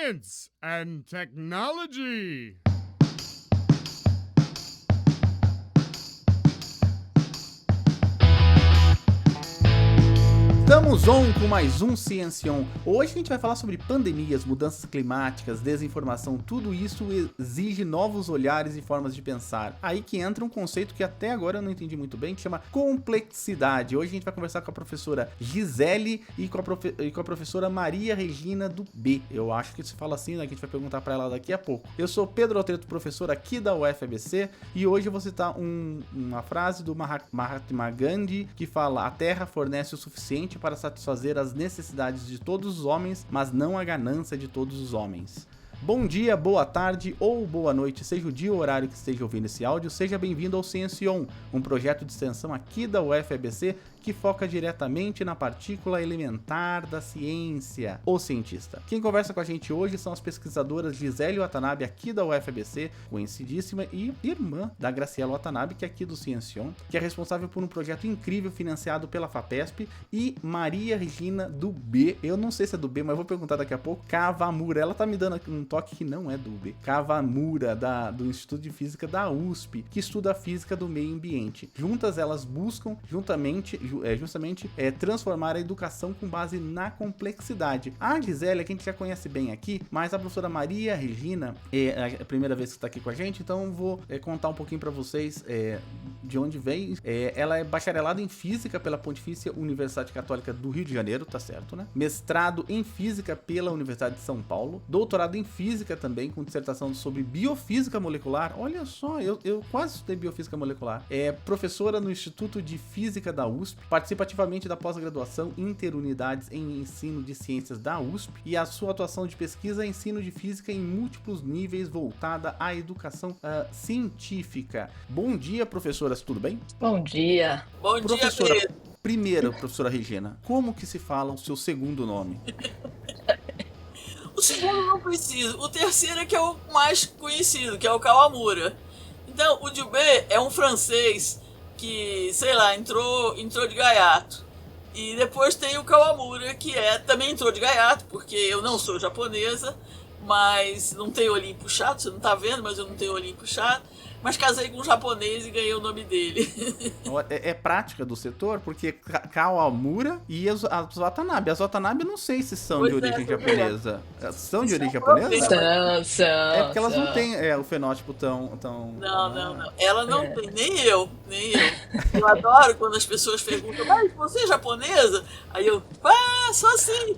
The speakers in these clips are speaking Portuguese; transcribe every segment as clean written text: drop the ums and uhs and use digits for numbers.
Science and Technology. Estamos on com mais um Ciência On. Hoje a gente vai falar sobre pandemias, mudanças climáticas, desinformação. Tudo isso exige novos olhares e formas de pensar. Aí que entra um conceito que até agora eu não entendi muito bem, que chama complexidade. Hoje a gente vai conversar com a professora Gisele e com a professora Maria Regina do B. Eu acho que se fala assim, né? Que a gente vai perguntar para ela daqui a pouco. Eu sou Pedro Altreto, professor aqui da UFABC, e hoje eu vou citar uma frase do Mahatma Gandhi que fala: a Terra fornece o suficiente para satisfazer as necessidades de todos os homens, mas não a ganância de todos os homens. Bom dia, boa tarde ou boa noite, seja o dia ou horário que esteja ouvindo esse áudio, seja bem-vindo ao Ciência On, um projeto de extensão aqui da UFABC que foca diretamente na partícula elementar da ciência, o cientista. Quem conversa com a gente hoje são as pesquisadoras Gisele Watanabe, aqui da UFABC, conhecidíssima, e irmã da Graciela Watanabe, que é aqui do Ciência On, que é responsável por um projeto incrível financiado pela FAPESP, e Maria Regina do B, eu não sei se é do B, mas vou perguntar daqui a pouco, Kawamura, ela tá me dando um toque que não é do B, Kawamura, do Instituto de Física da USP, que estuda a física do meio ambiente. Juntas elas buscam, justamente transformar a educação com base na complexidade. A Gisele, que a gente já conhece bem aqui, mas a professora Maria Regina é a primeira vez que está aqui com a gente, então vou contar um pouquinho para vocês de onde vem. Ela é bacharelada em Física pela Pontifícia Universidade Católica do Rio de Janeiro, tá certo, né? Mestrado em Física pela Universidade de São Paulo, doutorado em Física também, com dissertação sobre Biofísica Molecular. Olha só, eu quase estudei Biofísica Molecular. É professora no Instituto de Física da USP, participa ativamente da pós-graduação Interunidades em Ensino de Ciências da USP, e a sua atuação de pesquisa é ensino de física em múltiplos níveis voltada à educação científica. Bom dia, professoras, tudo bem? Bom dia. Bom professora, dia, Pedro. Primeiro, professora Regina, como que se fala o seu segundo nome? O segundo não preciso. O terceiro é que é o mais conhecido, que é o Kawamura. Então, o Dubé é um francês que, sei lá, entrou de gaiato. E depois tem o Kawamura, que também entrou de gaiato, porque eu não sou japonesa, mas não tenho olhinho puxado, você não tá vendo, mas eu não tenho olhinho puxado. Mas casei com um japonês e ganhei o nome dele. É prática do setor, porque Kawamura e as Watanabe. As Watanabe eu não sei se são de origem japonesa. São de origem japonesa? São. É porque elas não têm o fenótipo tão... Não. Ela não tem, nem eu. Eu adoro quando as pessoas perguntam: mas você é japonesa? Aí eu, sou sim.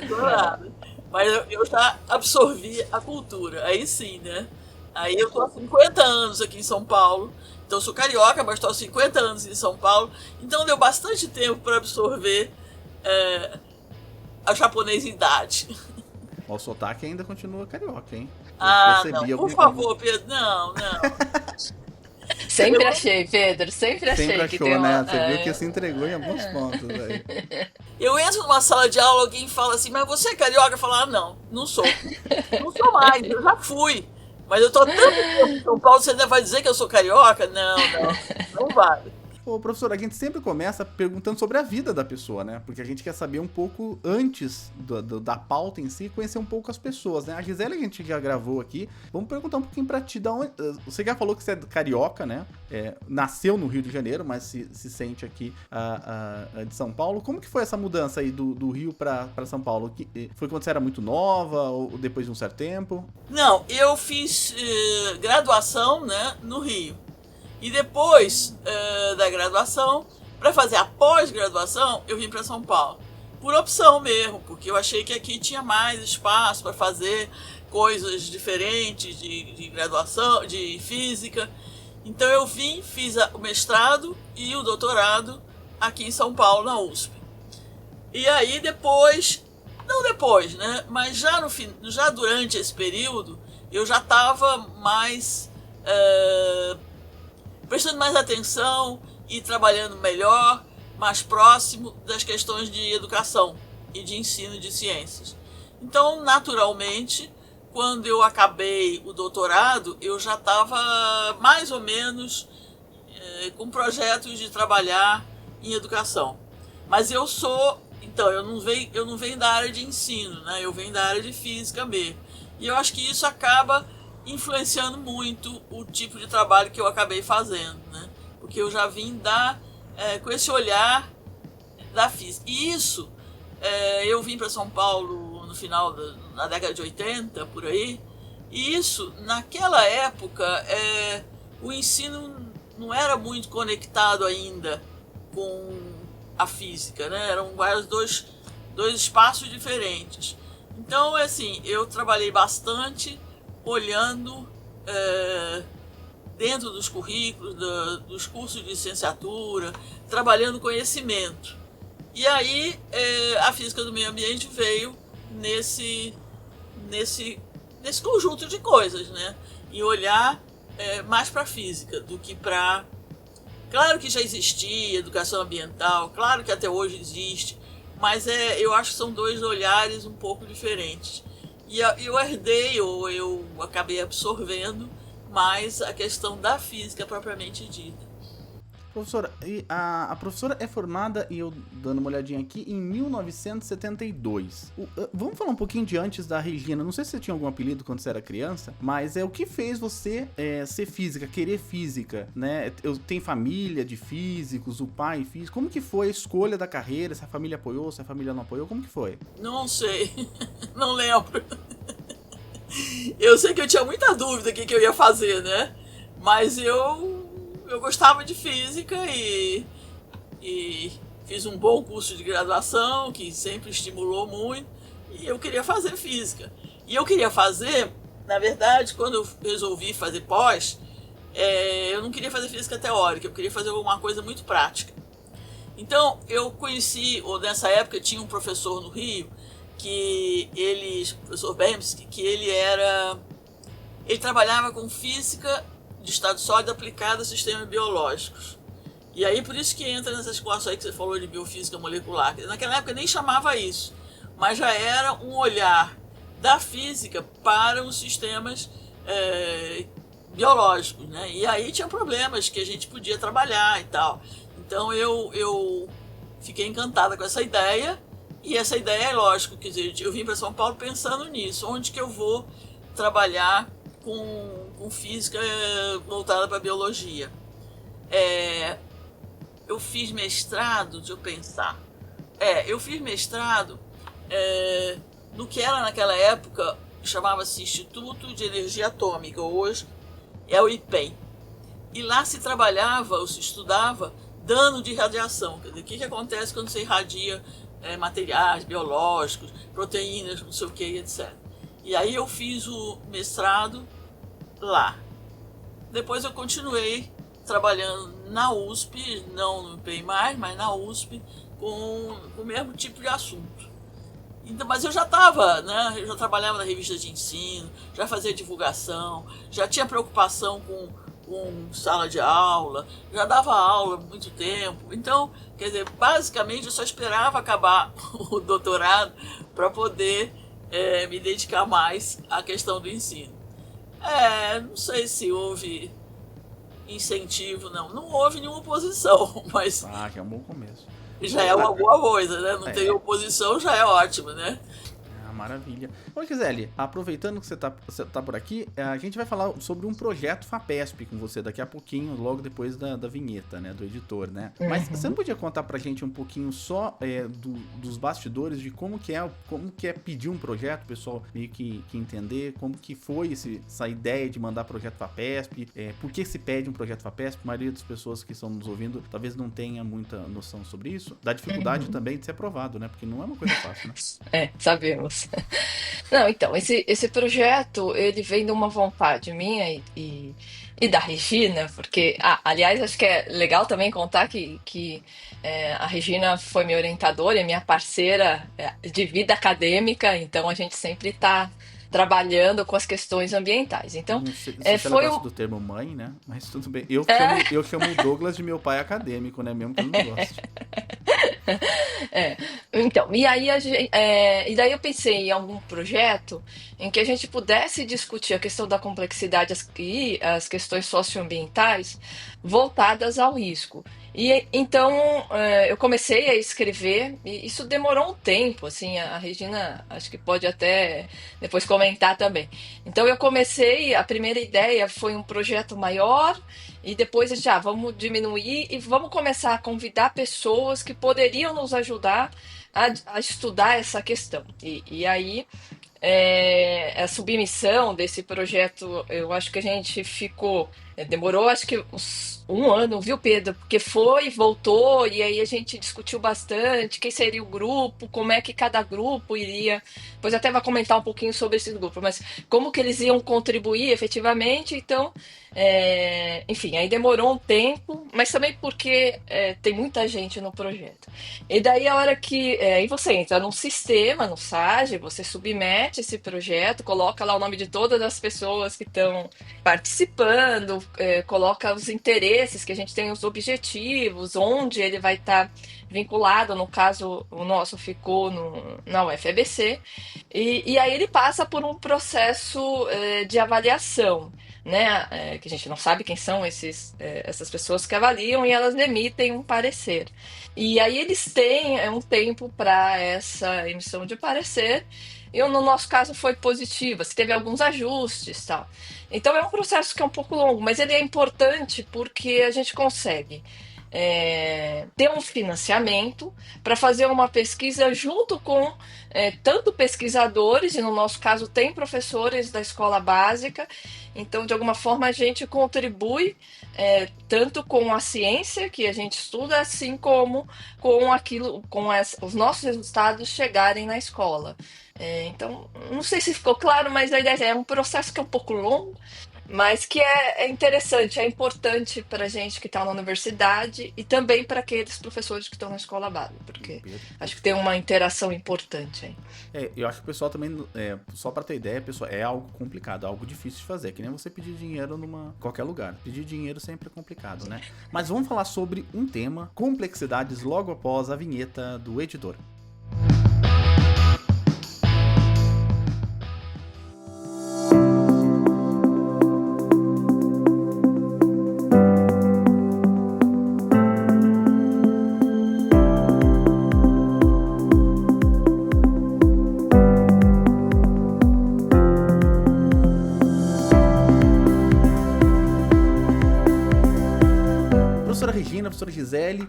Não tô nada. Mas eu já absorvi a cultura, aí sim, né? Aí eu tô há 50 anos aqui em São Paulo, então eu sou carioca, mas tô há 50 anos em São Paulo, então deu bastante tempo para absorver a japonesidade. O sotaque ainda continua carioca, hein? Não, por favor, Pedro, não. Sempre achei, Pedro, sempre achei. Sempre que achou, tem né? Você viu que se entregou em alguns pontos aí. Eu entro numa sala de aula, alguém fala assim: mas você é carioca? Eu falo: não sou. Não sou mais, eu já fui. Mas eu tô tanto tempo em São Paulo, você ainda vai dizer que eu sou carioca? Não vale. Ô, professor, a gente sempre começa perguntando sobre a vida da pessoa, né? Porque a gente quer saber um pouco antes da pauta em si, conhecer um pouco as pessoas, né? A Gisele, a gente já gravou aqui. Vamos perguntar um pouquinho pra ti. Você já falou que você é carioca, né? Nasceu no Rio de Janeiro, mas se sente aqui de São Paulo. Como que foi essa mudança aí do Rio pra São Paulo? Foi quando você era muito nova ou depois de um certo tempo? Não, eu fiz graduação, né, no Rio. E depois da graduação, para fazer a pós-graduação, eu vim para São Paulo. Por opção mesmo, porque eu achei que aqui tinha mais espaço para fazer coisas diferentes de graduação, de física. Então eu fiz o mestrado e o doutorado aqui em São Paulo, na USP. E aí né? Mas já durante esse período, eu já estava mais... prestando mais atenção e trabalhando melhor, mais próximo das questões de educação e de ensino de ciências. Então, naturalmente, quando eu acabei o doutorado, eu já estava mais ou menos com projetos de trabalhar em educação. Mas eu sou Então, eu não venho da área de ensino, né? Eu venho da área de física mesmo. E eu acho que isso acaba influenciando muito o tipo de trabalho que eu acabei fazendo, né? Porque eu já vim com esse olhar da física. E isso, eu vim para São Paulo no final da década de 80, por aí, e isso, naquela época, o ensino não era muito conectado ainda com a física, né? Eram vários dois espaços diferentes. Então, assim, eu trabalhei bastante olhando dentro dos currículos, dos cursos de licenciatura, trabalhando conhecimento. E aí a física do meio ambiente veio nesse conjunto de coisas, né? E olhar mais para a física do que para... Claro que já existia educação ambiental, claro que até hoje existe, mas eu acho que são dois olhares um pouco diferentes. E eu herdei, ou eu acabei absorvendo mais a questão da física propriamente dita. Professora, a professora é formada, e eu dando uma olhadinha aqui, em 1972. Vamos falar um pouquinho de antes da Regina. Não sei se você tinha algum apelido quando você era criança, mas o que fez você ser física, querer física, né? Eu tenho família de físicos, o pai físico. Como que foi a escolha da carreira? Se a família apoiou, se a família não apoiou, como que foi? Não sei, não lembro. Eu sei que eu tinha muita dúvida do que eu ia fazer, né? Mas eu gostava de física e fiz um bom curso de graduação, que sempre estimulou muito, e eu queria fazer física. E eu queria fazer, na verdade, quando eu resolvi fazer pós, eu não queria fazer física teórica, eu queria fazer alguma coisa muito prática. Então, eu conheci, ou nessa época tinha um professor no Rio, professor Bemski, que ele trabalhava com física de estado sólido aplicado a sistemas biológicos. E aí por isso que entra nessas coisas aí que você falou de biofísica molecular. Naquela época nem chamava isso, mas já era um olhar da física para os sistemas biológicos, né? E aí tinha problemas que a gente podia trabalhar e tal. Então eu fiquei encantada com essa ideia, e essa ideia é lógico, quer dizer, eu vim para São Paulo pensando nisso, onde que eu vou trabalhar com física voltada para biologia. Eu fiz mestrado, deixa eu pensar. Eu fiz mestrado no que era naquela época, chamava-se Instituto de Energia Atômica, hoje é o IPEM. E lá se trabalhava, ou se estudava, dano de radiação. Quer dizer, o que acontece quando você irradia materiais biológicos, proteínas, não sei o que, etc. E aí eu fiz o mestrado lá. Depois eu continuei trabalhando na USP, não no IPEM mais, mas na USP, com o mesmo tipo de assunto. Então, mas eu já estava, né? Eu já trabalhava na revista de ensino, já fazia divulgação, já tinha preocupação com sala de aula, já dava aula há muito tempo. Então, quer dizer, basicamente eu só esperava acabar o doutorado para poder me dedicar mais à questão do ensino. Não sei se houve incentivo, não houve nenhuma oposição, mas que é um bom começo. Já é uma boa coisa, né? Não ter oposição já é ótimo, né? Maravilha. Ô, Gisele, aproveitando que você tá por aqui, a gente vai falar sobre um projeto FAPESP com você daqui a pouquinho, logo depois da vinheta, né, do editor, né? Mas você não podia contar pra gente um pouquinho só dos bastidores de como que é pedir um projeto, o pessoal meio que entender como que foi essa ideia de mandar projeto FAPESP, por que se pede um projeto FAPESP? A maioria das pessoas que estão nos ouvindo talvez não tenha muita noção sobre isso, da dificuldade também de ser aprovado, né? Porque não é uma coisa fácil, né? Sabemos. Não, então, esse projeto, ele vem de uma vontade minha e da Regina, porque, aliás, acho que é legal também contar que a Regina foi minha orientadora e minha parceira de vida acadêmica, então a gente sempre está trabalhando com as questões ambientais. Então, não sei se ela gosta do termo mãe, né? Mas tudo bem. Eu chamo o Douglas de meu pai acadêmico, né? Mesmo que eu não goste. Então, e aí e daí eu pensei em algum projeto em que a gente pudesse discutir a questão da complexidade e as questões socioambientais voltadas ao risco. E então eu comecei a escrever, e isso demorou um tempo, assim, a Regina acho que pode até depois comentar também. Então eu comecei, a primeira ideia foi um projeto maior, e depois já vamos diminuir e vamos começar a convidar pessoas que poderiam nos ajudar a estudar essa questão. E aí a submissão desse projeto, eu acho que a gente ficou. Demorou acho que uns um ano, viu, Pedro? Porque foi, voltou, e aí a gente discutiu bastante quem seria o grupo, como é que cada grupo iria. Depois até vai comentar um pouquinho sobre esse grupo, mas como que eles iam contribuir efetivamente. Então, enfim, aí demorou um tempo, mas também porque tem muita gente no projeto. E daí a hora que aí você entra num sistema, no SAGE, você submete esse projeto, coloca lá o nome de todas as pessoas que estão participando, coloca os interesses, que a gente tem os objetivos, onde ele vai estar vinculado, no caso o nosso ficou na UFABC, e aí ele passa por um processo de avaliação, né, que a gente não sabe quem são essas pessoas que avaliam, e elas emitem um parecer. E aí eles têm um tempo para essa emissão de parecer. No nosso caso foi positiva, se teve alguns ajustes, tal. Então é um processo que é um pouco longo, mas ele é importante porque a gente consegue ter um financiamento para fazer uma pesquisa junto com tanto pesquisadores, e no nosso caso tem professores da escola básica. Então, de alguma forma, a gente contribui tanto com a ciência que a gente estuda, assim como com os nossos resultados chegarem na escola. Então, não sei se ficou claro, mas a ideia é um processo que é um pouco longo, mas que é interessante, é importante para a gente que está na universidade e também para aqueles professores que estão na escola básica, porque acho que tem uma interação importante aí. Eu acho que o pessoal também, só para ter ideia, pessoal, é algo complicado, algo difícil de fazer, que nem você pedir dinheiro qualquer lugar. Pedir dinheiro sempre é complicado, né? Mas vamos falar sobre um tema, complexidades, logo após a vinheta do editor. Professora Gisele,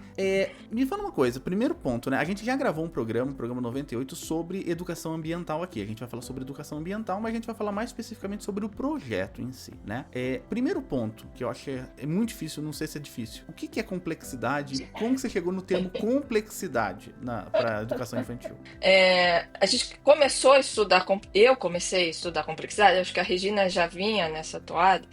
me fala uma coisa, primeiro ponto, né? A gente já gravou um programa 98, sobre educação ambiental aqui. A gente vai falar sobre educação ambiental, mas a gente vai falar mais especificamente sobre o projeto em si, né? Primeiro ponto, que eu acho que é muito difícil, não sei se é difícil. O que é complexidade? Como que você chegou no termo complexidade para educação infantil? A gente começou a estudar, eu comecei a estudar complexidade, acho que a Regina já vinha nessa toada,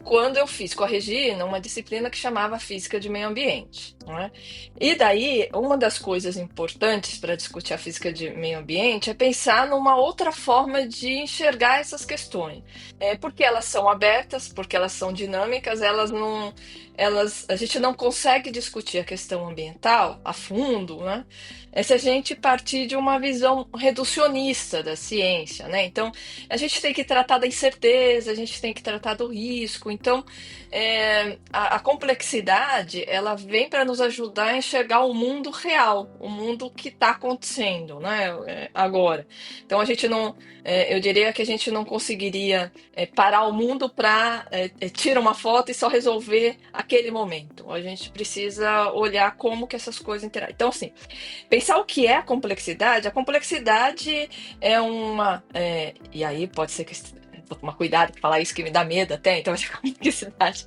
quando eu fiz com a Regina uma disciplina que chamava Física de Meio Ambiente, né? E daí, uma das coisas importantes para discutir a física de meio ambiente é pensar numa outra forma de enxergar essas questões. Porque elas são abertas, porque elas são dinâmicas, a gente não consegue discutir a questão ambiental a fundo, né? Se a gente partir de uma visão reducionista da ciência, né? Então, a gente tem que tratar da incerteza, a gente tem que tratar do risco. Então, a complexidade, ela vem para nos ajudar a enxergar o mundo real, o mundo que está acontecendo, né? Agora. Então, a gente não, eu diria que a gente não conseguiria parar o mundo para tirar uma foto e só resolver aquele momento. A gente precisa olhar como que essas coisas interagem. Então, assim, pensar o que é a complexidade é uma... e aí pode ser que... Vou tomar cuidado para falar isso que me dá medo até, então acho que a complexidade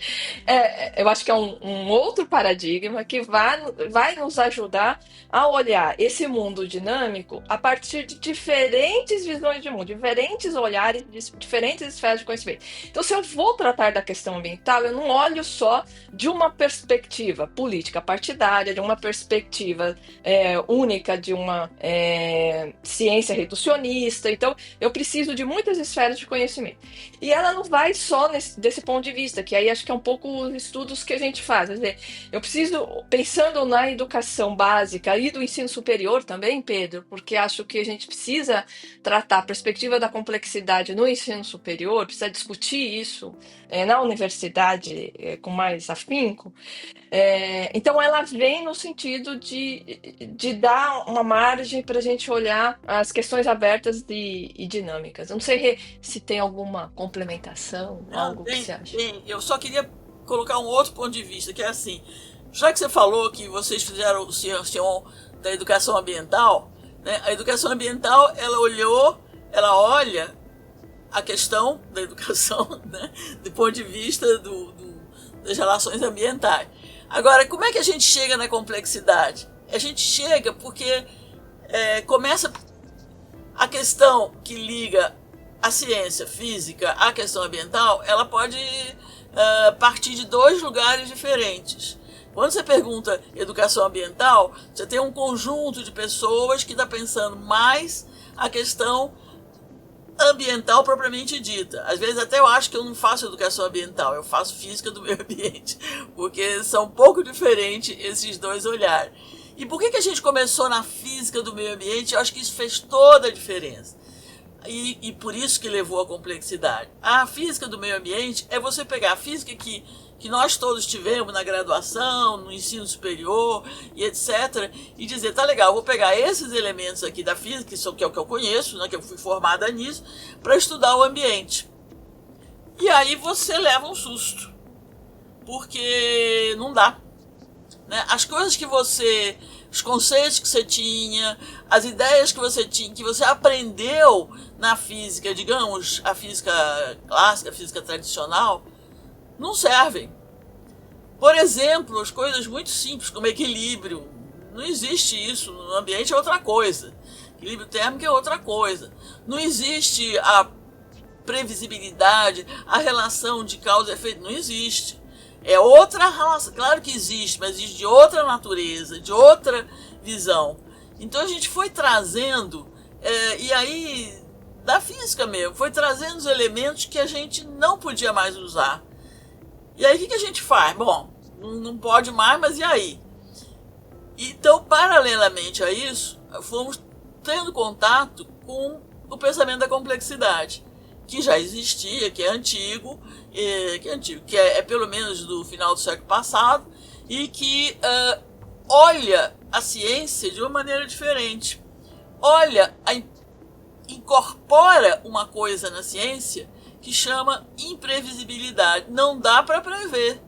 eu acho que é um outro paradigma que vai nos ajudar a olhar esse mundo dinâmico a partir de diferentes visões de mundo, diferentes olhares, diferentes esferas de conhecimento. Então, se eu vou tratar da questão ambiental, eu não olho só de uma perspectiva política partidária, de uma perspectiva única, de uma ciência reducionista. Então, eu preciso de muitas esferas de conhecimento. vai. E ela não vai só desse ponto de vista, que aí acho que é um pouco os estudos que a gente faz. Quer dizer, eu preciso, pensando na educação básica e do ensino superior também, Pedro, porque acho que a gente precisa tratar a perspectiva da complexidade no ensino superior, precisa discutir isso na universidade com mais afinco. Então, ela vem no sentido de dar uma margem para a gente olhar as questões abertas e dinâmicas. Eu não sei se tem alguma complementação, Não, algo que você acha. eu só queria colocar um outro ponto de vista, que é assim, já que você falou que vocês fizeram o Ciêncion da educação ambiental, né, a educação ambiental, ela olha a questão da educação, né, do ponto de vista das relações ambientais. Agora, como é que a gente chega na complexidade? A gente chega porque começa a questão que liga a ciência física à questão ambiental, ela pode partir de dois lugares diferentes. Quando você pergunta educação ambiental, você tem um conjunto de pessoas que está pensando mais a questão ambiental propriamente dita. Às vezes até eu acho que eu não faço educação ambiental, eu faço física do meio ambiente, porque são um pouco diferentes esses dois olhares. E por que a gente começou na física do meio ambiente? Eu acho que isso fez toda a diferença. E por isso que levou à complexidade. A física do meio ambiente é você pegar a física que nós todos tivemos na graduação, no ensino superior e etc. E dizer, tá legal, eu vou pegar esses elementos aqui da física, que é o que eu conheço, né, que eu fui formada nisso, para estudar o ambiente. E aí você leva um susto, porque não dá. Né? As coisas que os conceitos que você tinha, as ideias que você tinha, que você aprendeu na física, digamos, a física clássica, a física tradicional, não servem. Por exemplo, as coisas muito simples, como equilíbrio. Não existe isso. No ambiente é outra coisa. Equilíbrio térmico é outra coisa. Não existe a previsibilidade, a relação de causa e efeito. Não existe. É outra relação. Claro que existe, mas existe de outra natureza, de outra visão. Então a gente foi trazendo, e aí, da física mesmo, foi trazendo os elementos que a gente não podia mais usar. E aí o que a gente faz? Bom, não pode mais, mas e aí? Então, paralelamente a isso, fomos tendo contato com o pensamento da complexidade, que já existia, que é antigo, que é pelo menos do final do século passado, e que olha a ciência de uma maneira diferente. Incorpora uma coisa na ciência que chama imprevisibilidade. Não dá para prever.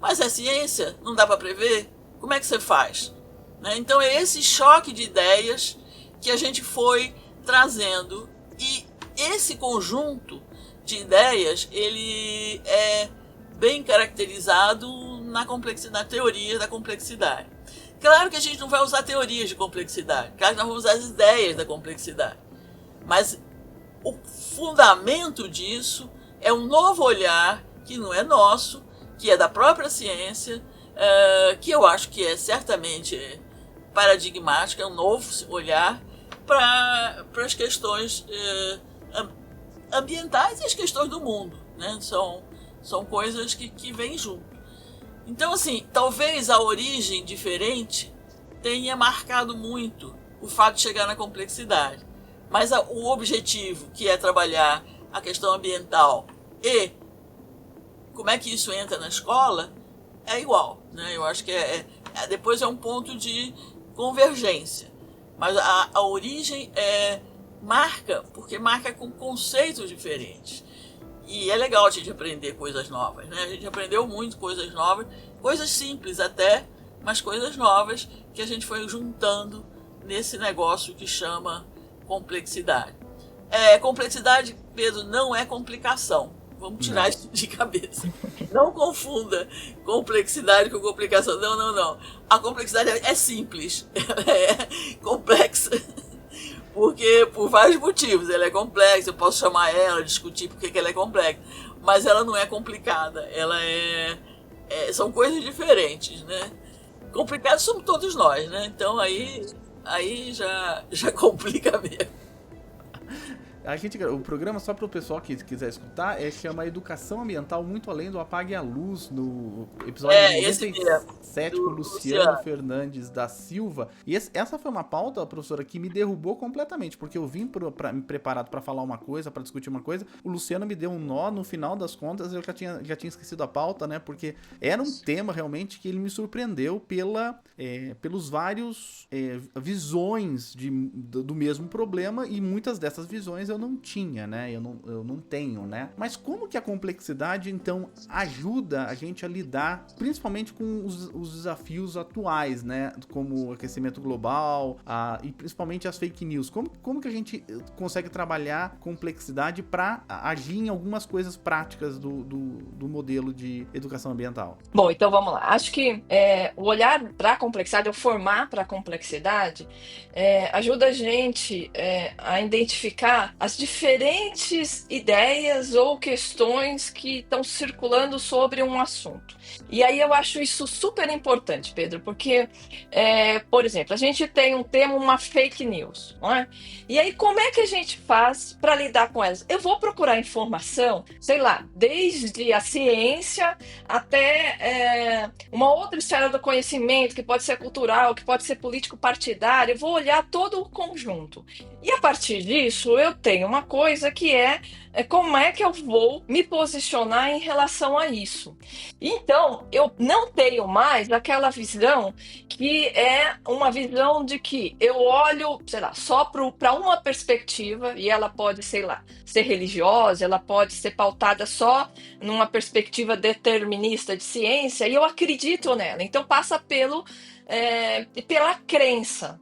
Mas é ciência, não dá para prever? Como é que você faz? Né? Então é esse choque de ideias que a gente foi trazendo. E esse conjunto de ideias, ele é bem caracterizado na teoria da complexidade. Claro que a gente não vai usar teorias de complexidade. Claro que nós vamos usar as ideias da complexidade. Mas o fundamento disso é um novo olhar que não é nosso, que é da própria ciência, que eu acho que é certamente paradigmático, é um novo olhar para as questões ambientais e as questões do mundo. Né? São coisas que vêm junto. Então, assim, talvez a origem diferente tenha marcado muito o fato de chegar na complexidade. Mas o objetivo, que é trabalhar a questão ambiental e como é que isso entra na escola, é igual. Né? Eu acho que depois é um ponto de convergência. Mas a origem marca, porque marca com conceitos diferentes. E é legal a gente aprender coisas novas. Né? A gente aprendeu muito coisas novas, coisas simples até, mas coisas novas que a gente foi juntando nesse negócio que chama complexidade. Complexidade, Pedro, não é complicação. Vamos tirar isso de cabeça. Não confunda complexidade com complicação. Não. A complexidade é simples. Ela é complexa. Porque, por vários motivos, ela é complexa. Eu posso chamar ela, discutir por que ela é complexa. Mas ela não é complicada. Ela são coisas diferentes, né? Complicados somos todos nós, né? Então aí já complica mesmo. O programa, só para o pessoal que quiser escutar, chama Educação Ambiental Muito Além do Apague a Luz, no episódio 97 com o Luciano Fernandes da Silva. E essa foi uma pauta, professora, que me derrubou completamente, porque eu vim me preparado para falar uma coisa, para discutir uma coisa, o Luciano me deu um nó, no final das contas eu já tinha esquecido a pauta, né? Porque era um tema realmente que ele me surpreendeu pelos vários visões do mesmo problema, e muitas dessas visões eu não tinha, né? Eu não tenho, né? Mas como que a complexidade, então, ajuda a gente a lidar, principalmente com os desafios atuais, né? Como o aquecimento global, e principalmente as fake news. Como que a gente consegue trabalhar complexidade para agir em algumas coisas práticas do modelo de educação ambiental? Bom, então vamos lá. Acho que o olhar para a complexidade, ou formar para a complexidade, ajuda a gente a identificar as diferentes ideias ou questões que estão circulando sobre um assunto. E aí eu acho isso super importante, Pedro, porque, por exemplo, a gente tem um tema, uma fake news, não é? E aí como é que a gente faz para lidar com elas? Eu vou procurar informação, sei lá, desde a ciência até uma outra esfera do conhecimento, que pode ser cultural, que pode ser político-partidário. Eu vou olhar todo o conjunto. E a partir disso, eu tenho uma coisa que como é que eu vou me posicionar em relação a isso. Então, eu não tenho mais aquela visão que é uma visão de que eu olho, sei lá, só para uma perspectiva, e ela pode, sei lá, ser religiosa, ela pode ser pautada só numa perspectiva determinista de ciência, e eu acredito nela. Então, passa pela crença.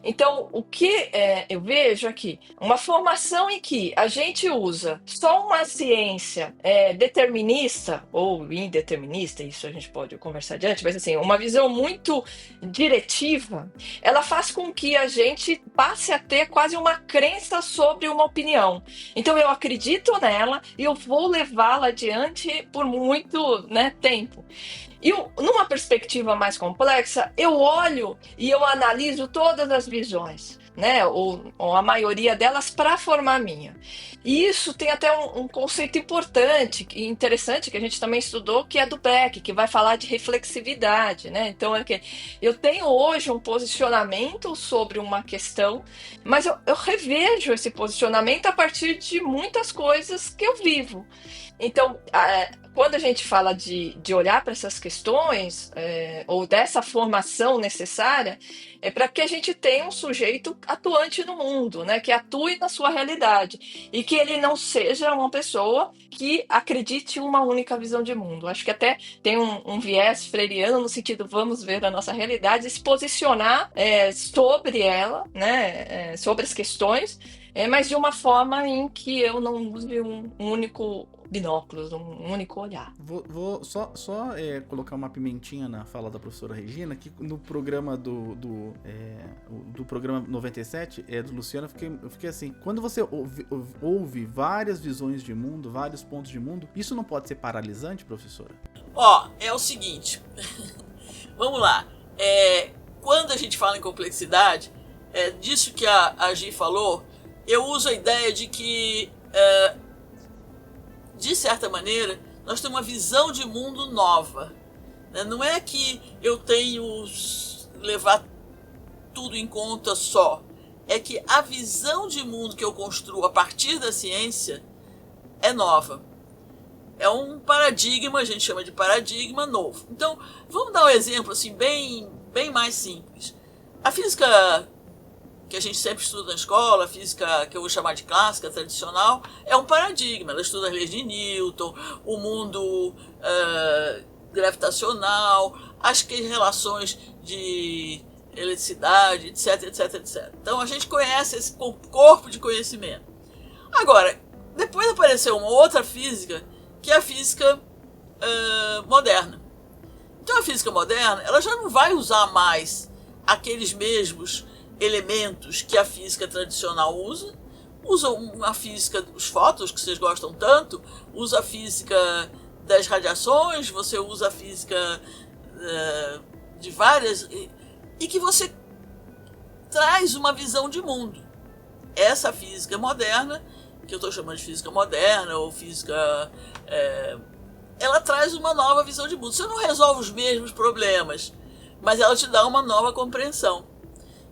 Então, o que eu vejo aqui, uma formação em que a gente usa só uma ciência determinista ou indeterminista, isso a gente pode conversar adiante, mas assim, uma visão muito diretiva, ela faz com que a gente passe a ter quase uma crença sobre uma opinião. Então, eu acredito nela e eu vou levá-la adiante por muito tempo. E numa perspectiva mais complexa, eu olho e eu analiso todas as visões, né? Ou a maioria delas, para formar a minha. E isso tem até um conceito importante e interessante que a gente também estudou, que é do Beck, que vai falar de reflexividade, né? Então, eu tenho hoje um posicionamento sobre uma questão, mas eu revejo esse posicionamento a partir de muitas coisas que eu vivo. Então, quando a gente fala de olhar para essas questões, ou dessa formação necessária, é para que a gente tenha um sujeito atuante no mundo, né? Que atue na sua realidade e que ele não seja uma pessoa que acredite em uma única visão de mundo. Acho que até tem um viés freiriano no sentido, vamos ver a nossa realidade e se posicionar sobre ela, né? Sobre as questões, mas de uma forma em que eu não use um único binóculos, um único olhar. Vou só colocar uma pimentinha na fala da professora Regina, que no programa do programa 97, do Luciano, eu fiquei assim, quando você ouve várias visões de mundo, vários pontos de mundo, isso não pode ser paralisante, professora? É o seguinte, vamos lá, quando a gente fala em complexidade, disso que a Gi falou, eu uso a ideia de que de certa maneira, nós temos uma visão de mundo nova. Né? Não é que eu tenho levar tudo em conta só. É que a visão de mundo que eu construo a partir da ciência é nova. É um paradigma, a gente chama de paradigma novo. Então, vamos dar um exemplo assim, bem mais simples. A física que a gente sempre estuda na escola, a física que eu vou chamar de clássica, tradicional, é um paradigma. Ela estuda as leis de Newton, o mundo gravitacional, as relações de eletricidade, etc, etc, etc. Então a gente conhece esse corpo de conhecimento. Agora, depois apareceu uma outra física, que é a física moderna. Então a física moderna, ela já não vai usar mais aqueles mesmos elementos que a física tradicional usa uma física dos fótons, que vocês gostam tanto, usa a física das radiações, você usa a física de várias, e que você traz uma visão de mundo. Essa física moderna que eu estou chamando de física moderna ou física... ela traz uma nova visão de mundo. Você não resolve os mesmos problemas, mas ela te dá uma nova compreensão.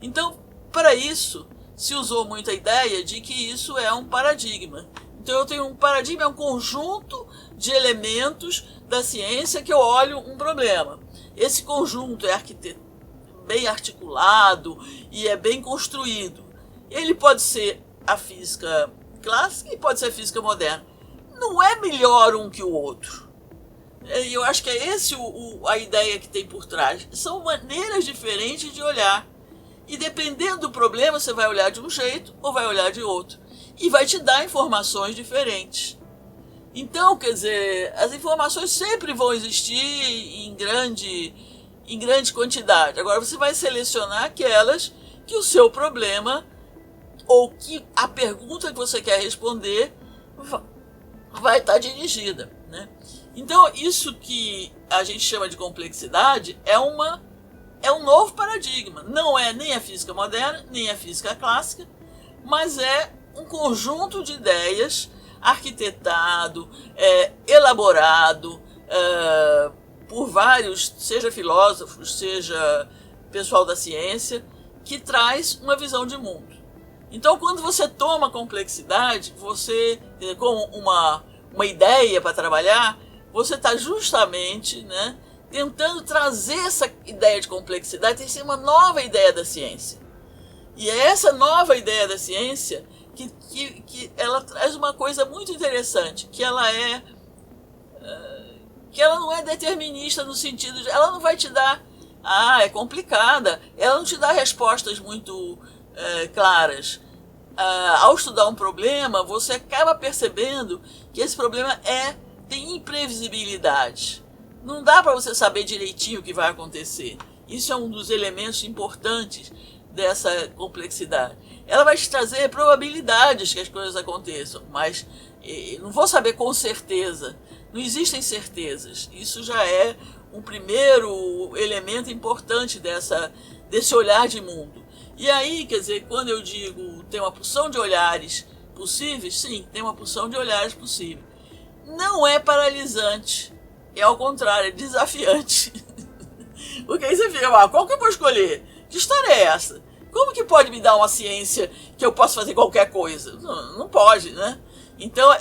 Então, para isso, se usou muito a ideia de que isso é um paradigma. Então eu tenho um paradigma, é um conjunto de elementos da ciência que eu olho um problema. Esse conjunto é bem articulado e é bem construído. Ele pode ser a física clássica e pode ser a física moderna. Não é melhor um que o outro. Eu acho que é esse a ideia que tem por trás. São maneiras diferentes de olhar. E dependendo do problema, você vai olhar de um jeito ou vai olhar de outro. E vai te dar informações diferentes. Então, quer dizer, as informações sempre vão existir em grande quantidade. Agora você vai selecionar aquelas que o seu problema ou que a pergunta que você quer responder vai estar dirigida, né? Então, isso que a gente chama de complexidade é um novo paradigma. Não é nem a física moderna, nem a física clássica, mas é um conjunto de ideias arquitetado, elaborado por vários, seja filósofos, seja pessoal da ciência, que traz uma visão de mundo. Então, quando você toma complexidade, você, como uma ideia para trabalhar, você está justamente, né, tentando trazer essa ideia de complexidade, tem que ser uma nova ideia da ciência. E é essa nova ideia da ciência que ela traz uma coisa muito interessante, que ela não é determinista no sentido de... Ela não vai te dar... é complicada. Ela não te dá respostas muito claras. Ao estudar um problema, você acaba percebendo que esse problema tem imprevisibilidade. Não dá para você saber direitinho o que vai acontecer. Isso é um dos elementos importantes dessa complexidade. Ela vai te trazer probabilidades que as coisas aconteçam, mas não vou saber com certeza. Não existem certezas. Isso já é um primeiro elemento importante desse olhar de mundo. E aí, quer dizer, quando eu digo tem uma porção de olhares possíveis, sim, tem uma porção de olhares possíveis. Não é paralisante. É ao contrário, é desafiante. Porque aí você fica, qual que eu vou escolher? Que história é essa? Como que pode me dar uma ciência que eu posso fazer qualquer coisa? Não pode, né? Então,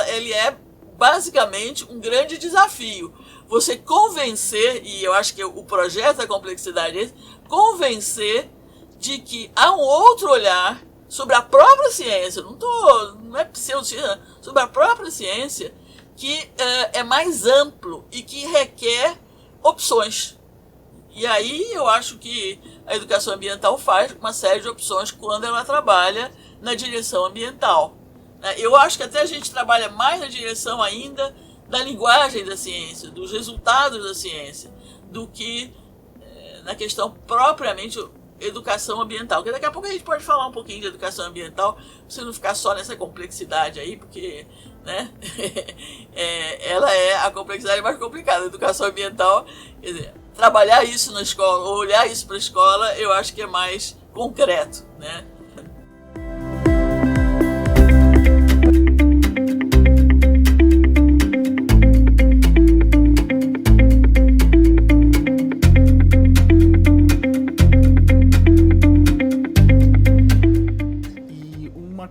ele é basicamente um grande desafio. Você convencer, e eu acho que o projeto da complexidade é esse, convencer de que há um outro olhar sobre a própria ciência, não é pseudociência, sobre a própria ciência, que é mais amplo e que requer opções. E aí eu acho que a educação ambiental faz uma série de opções quando ela trabalha na direção ambiental. Eu acho que até a gente trabalha mais na direção ainda da linguagem da ciência, dos resultados da ciência, do que na questão propriamente educação ambiental. Porque daqui a pouco a gente pode falar um pouquinho de educação ambiental, pra você não ficar só nessa complexidade aí, porque, né, ela é a complexidade mais complicada. A educação ambiental, quer dizer, trabalhar isso na escola, ou olhar isso para a escola, eu acho que é mais concreto, né?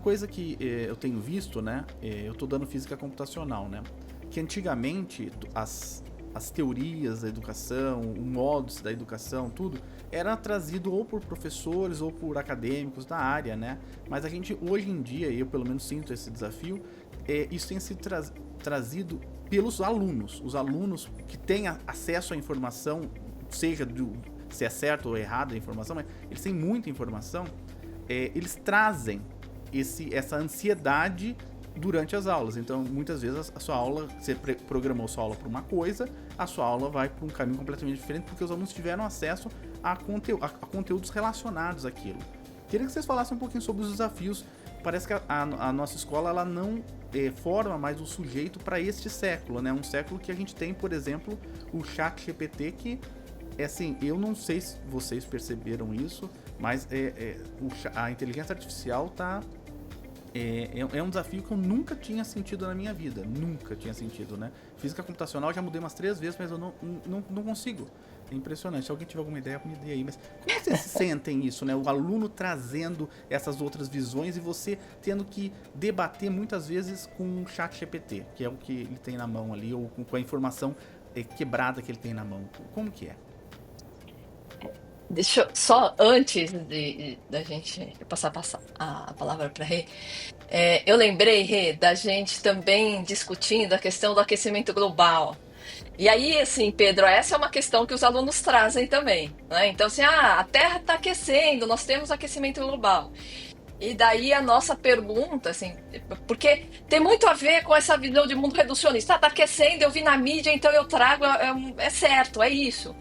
Coisa que eu tenho visto, né, eu tô dando física computacional, né, que antigamente as teorias da educação, o modus da educação, tudo, era trazido ou por professores ou por acadêmicos da área, né, mas a gente, hoje em dia, eu pelo menos sinto esse desafio, isso tem sido trazido pelos alunos, os alunos que têm acesso à informação, seja se é certo ou errado a informação, mas eles têm muita informação, eles trazem essa ansiedade durante as aulas. Então, muitas vezes a sua aula, você programou sua aula para uma coisa, a sua aula vai para um caminho completamente diferente porque os alunos tiveram acesso a conteúdos relacionados àquilo. Queria que vocês falassem um pouquinho sobre os desafios. Parece que a nossa escola ela não forma mais o sujeito para este século, né? Um século que a gente tem, por exemplo, o ChatGPT, que assim, eu não sei se vocês perceberam isso, mas a inteligência artificial é um desafio que eu nunca tinha sentido na minha vida. Nunca tinha sentido, né? Física computacional já mudei umas 3 vezes, mas eu não consigo. É impressionante. Se alguém tiver alguma ideia, me dê aí. Mas como vocês sentem isso, né? O aluno trazendo essas outras visões e você tendo que debater muitas vezes com um chat GPT, que é o que ele tem na mão ali, ou com a informação quebrada que ele tem na mão. Como que é? Deixa eu, só antes da gente passar a palavra para Rê, eu lembrei, Rê, da gente também discutindo a questão do aquecimento global. E aí, assim, Pedro, essa é uma questão que os alunos trazem também, né? Então, assim, a Terra está aquecendo, nós temos aquecimento global. E daí a nossa pergunta, assim, porque tem muito a ver com essa visão de mundo reducionista. Tá aquecendo, eu vi na mídia, então eu trago, é certo, é isso.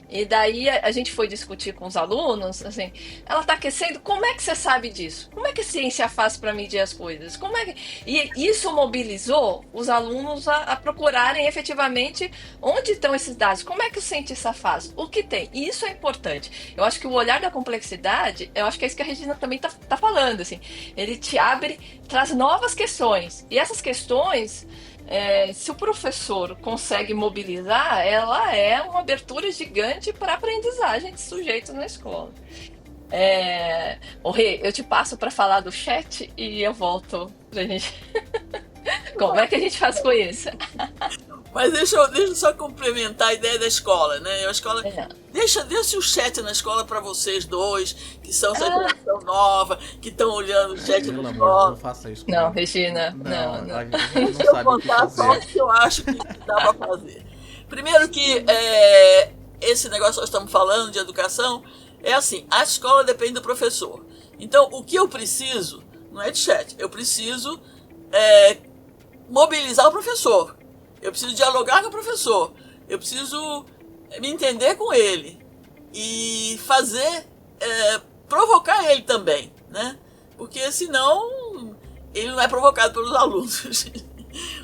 E daí a gente foi discutir com os alunos, assim, ela tá aquecendo, como é que você sabe disso? Como é que a ciência faz para medir as coisas? Como é que... E isso mobilizou os alunos a procurarem efetivamente onde estão esses dados, como é que o cientista faz, o que tem. E isso é importante. Eu acho que o olhar da complexidade, eu acho que é isso que a Regina também tá falando, assim, ele te abre, traz novas questões. E essas questões... se o professor consegue mobilizar, ela é uma abertura gigante para a aprendizagem de sujeitos na escola. Rê, eu te passo para falar do chat e eu volto pra gente. Como é que a gente faz com isso? Mas deixa eu só complementar a ideia da escola, né? A escola deixa o chat na escola para vocês dois, que são essa geração nova, que estão olhando o chat na escola. Não faça isso. Não, Regina, não. Deixa eu contar só o que eu acho que dá para fazer. Primeiro que esse negócio que nós estamos falando de educação é assim, a escola depende do professor. Então, o que eu preciso não é de chat, eu preciso mobilizar o professor. Eu preciso dialogar com o professor. Eu preciso me entender com ele. E fazer... provocar ele também, né? Porque senão ele não é provocado pelos alunos.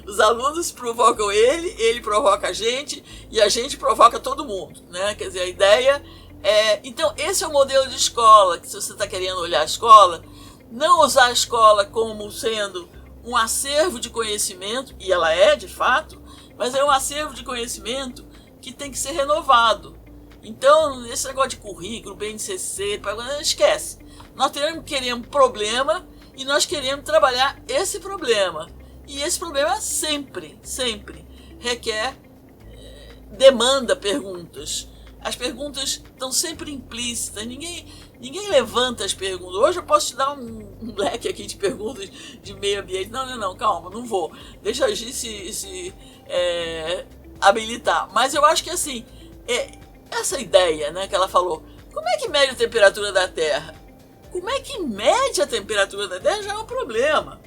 Os alunos provocam ele provoca a gente e a gente provoca todo mundo, né? Quer dizer, a ideia é... Então, esse é o modelo de escola, que se você está querendo olhar a escola, não usar a escola como sendo um acervo de conhecimento, e ela é, de fato, mas é um acervo de conhecimento que tem que ser renovado. Então, esse negócio de currículo, BNCC, esquece. Nós queremos problema e nós queremos trabalhar esse problema. E esse problema sempre requer, demanda perguntas. As perguntas estão sempre implícitas, ninguém levanta as perguntas. Hoje eu posso te dar um leque aqui de perguntas de meio ambiente. Não, calma, não vou. Deixa a gente se habilitar. Mas eu acho que assim, essa ideia, né, que ela falou, como é que mede a temperatura da Terra? Como é que mede a temperatura da Terra já é um problema.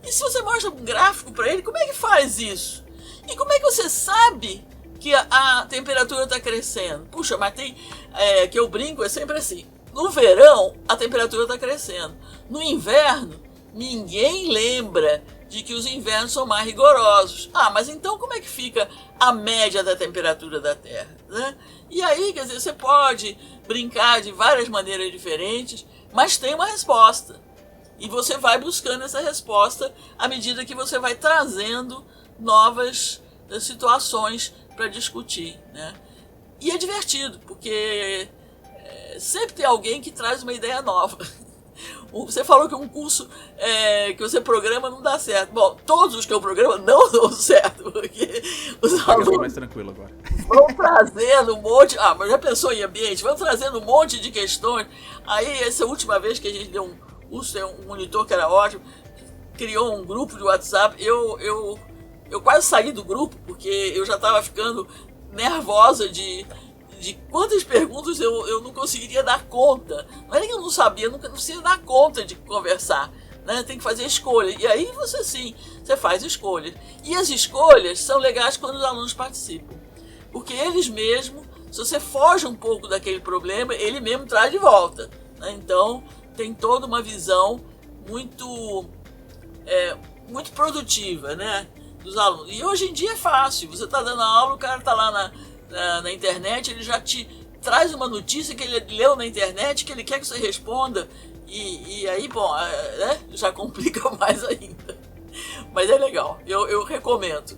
E se você mostra um gráfico para ele, como é que faz isso? E como é que você sabe que a temperatura está crescendo? Puxa, mas tem... que eu brinco, é sempre assim. No verão, a temperatura está crescendo. No inverno, ninguém lembra de que os invernos são mais rigorosos. Mas então como é que fica a média da temperatura da Terra, né? E aí, quer dizer, você pode brincar de várias maneiras diferentes, mas tem uma resposta. E você vai buscando essa resposta à medida que você vai trazendo novas situações para discutir, né? E é divertido, porque sempre tem alguém que traz uma ideia nova. Você falou que um curso que você programa não dá certo. Bom, todos os que eu programo não dão certo, porque os alunos mais tranquilo agora. Vão trazendo um monte... mas já pensou em ambiente? Vão trazendo um monte de questões. Aí, essa última vez que a gente deu um curso, tem um monitor que era ótimo, criou um grupo de WhatsApp. Eu quase saí do grupo, porque eu já estava ficando nervosa de quantas perguntas eu não conseguiria dar conta. Não é que eu não sabia, eu não conseguia dar conta de conversar, né? Tem que fazer escolha. E aí você faz escolhas. E as escolhas são legais quando os alunos participam. Porque eles mesmos, se você foge um pouco daquele problema, ele mesmo traz de volta, né? Então, tem toda uma visão muito produtiva, né, dos alunos. E hoje em dia é fácil. Você está dando aula, o cara está lá na internet, ele já te traz uma notícia que ele leu na internet, que ele quer que você responda, E aí, bom, né, já complica mais ainda. Mas é legal, eu recomendo.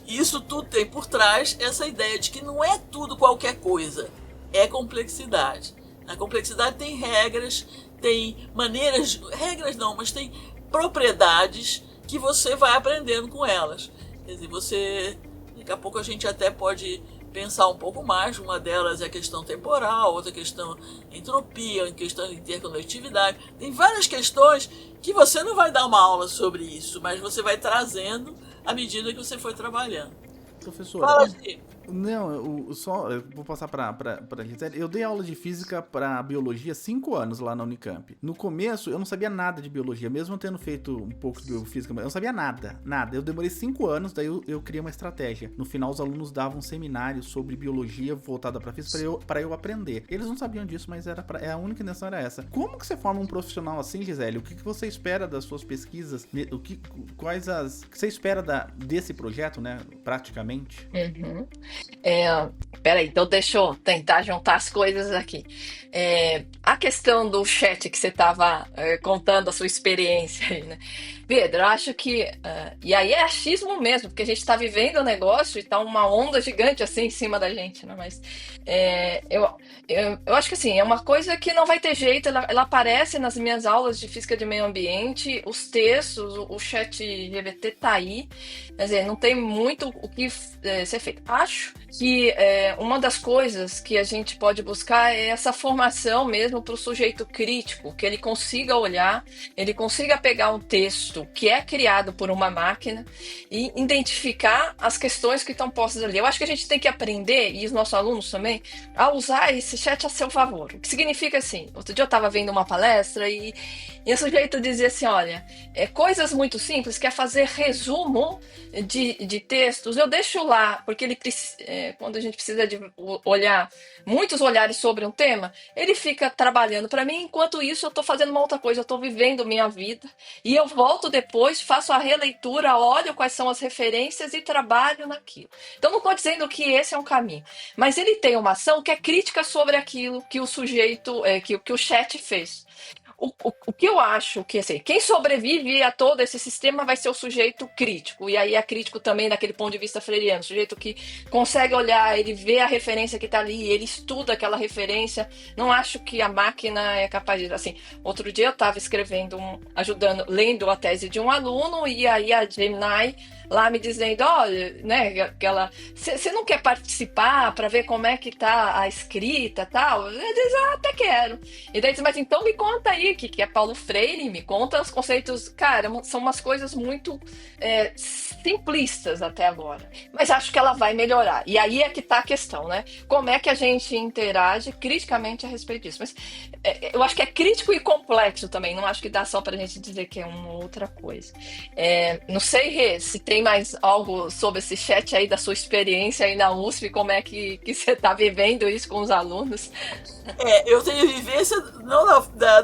Isso tudo tem por trás essa ideia de que não é tudo qualquer coisa, é complexidade. A complexidade tem regras, tem maneiras, regras não, mas tem propriedades que você vai aprendendo com elas. Quer dizer, daqui a pouco a gente até pode pensar um pouco mais. Uma delas é a questão temporal, outra questão entropia, questão de interconectividade. Tem várias questões que você não vai dar uma aula sobre isso, mas você vai trazendo à medida que você for trabalhando. Professora, Fala, Gi. não, eu vou passar pra Gisele. Eu dei aula de física pra biologia 5 anos lá na Unicamp. No começo, eu não sabia nada de biologia, mesmo tendo feito um pouco de biofísica, mas eu não sabia nada. Eu demorei 5 anos, daí eu criei uma estratégia. No final, os alunos davam um seminário sobre biologia voltada pra física pra eu aprender. Eles não sabiam disso, mas a única intenção era essa. Como que você forma um profissional assim, Gisele? O que você espera das suas pesquisas? O que você espera desse projeto, né, praticamente? Uhum. Peraí, então deixa eu tentar juntar as coisas aqui. A questão do chat que você estava contando a sua experiência aí, né? Pedro, eu acho que. E aí é achismo mesmo, porque a gente está vivendo o negócio e tá uma onda gigante assim em cima da gente, né? Mas eu acho que assim, é uma coisa que não vai ter jeito, ela aparece nas minhas aulas de física de meio ambiente, os textos, o chat GPT tá aí, quer dizer, não tem muito o que ser feito. Acho que uma das coisas que a gente pode buscar é essa formação mesmo para o sujeito crítico, que ele consiga olhar, ele consiga pegar um texto que é criado por uma máquina e identificar as questões que estão postas ali. Eu acho que a gente tem que aprender, e os nossos alunos também, a usar esse chat a seu favor. O que significa assim, outro dia eu estava vendo uma palestra e o sujeito dizia assim, olha, coisas muito simples, que é fazer resumo de textos, eu deixo lá, porque ele quando a gente precisa de olhar, muitos olhares sobre um tema, ele fica trabalhando para mim, enquanto isso eu estou fazendo uma outra coisa, eu estou vivendo minha vida, e eu volto depois, faço a releitura, olho quais são as referências e trabalho naquilo. Então não estou dizendo que esse é um caminho, mas ele tem uma ação que é crítica sobre aquilo que o sujeito, que o chat fez. O que eu acho que, assim, quem sobrevive a todo esse sistema vai ser o sujeito crítico, e aí é crítico também daquele ponto de vista freiriano, o sujeito que consegue olhar, ele vê a referência que está ali, ele estuda aquela referência. Não acho que a máquina é capaz de, assim, outro dia eu estava escrevendo, lendo a tese de um aluno, e aí a Gemini lá me dizendo, olha, né, você não quer participar para ver como é que tá a escrita e tal? Eu diz, até quero. E daí diz, mas então me conta aí, que é Paulo Freire, me conta os conceitos. Cara, são umas coisas muito simplistas até agora. Mas acho que ela vai melhorar. E aí é que tá a questão, né? Como é que a gente interage criticamente a respeito disso? Mas eu acho que é crítico e complexo também, não acho que dá só pra gente dizer que é uma outra coisa. Não sei, Rê, se tem mais algo sobre esse chat aí, da sua experiência aí na USP, como é que você está vivendo isso com os alunos? Eu tenho vivência, não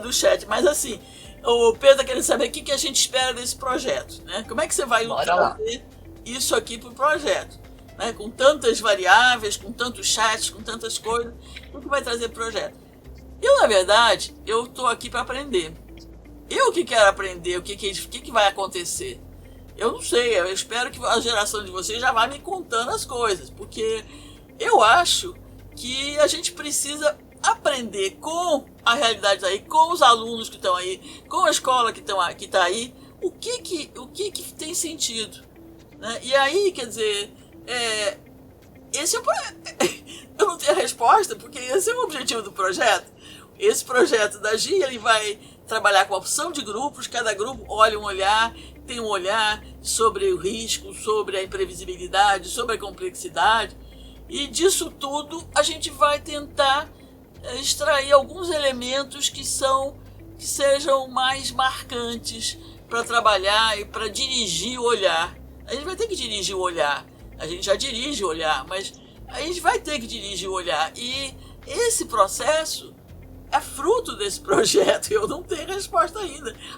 do chat, mas assim, o Pedro tá querendo saber o que a gente espera desse projeto, né? Como é que você vai trazer isso aqui pro projeto, né? Com tantas variáveis, com tantos chats, com tantas coisas, o que vai trazer pro projeto? Eu, na verdade, eu tô aqui para aprender. Eu que quero aprender, o que vai acontecer. Eu não sei, eu espero que a geração de vocês já vá me contando as coisas, porque eu acho que a gente precisa aprender com a realidade aí, com os alunos que estão aí, com a escola que está aí, o que tem sentido, né? E aí, quer dizer, eu não tenho a resposta, porque esse é o objetivo do projeto. Esse projeto da Gi, ele vai trabalhar com a opção de grupos, cada grupo tem um olhar sobre o risco, sobre a imprevisibilidade, sobre a complexidade, e disso tudo a gente vai tentar extrair alguns elementos que sejam mais marcantes para trabalhar e para dirigir o olhar. A gente vai ter que dirigir o olhar, a gente já dirige o olhar, mas a gente vai ter que dirigir o olhar, e esse processo é fruto desse projeto. Eu não tenho resposta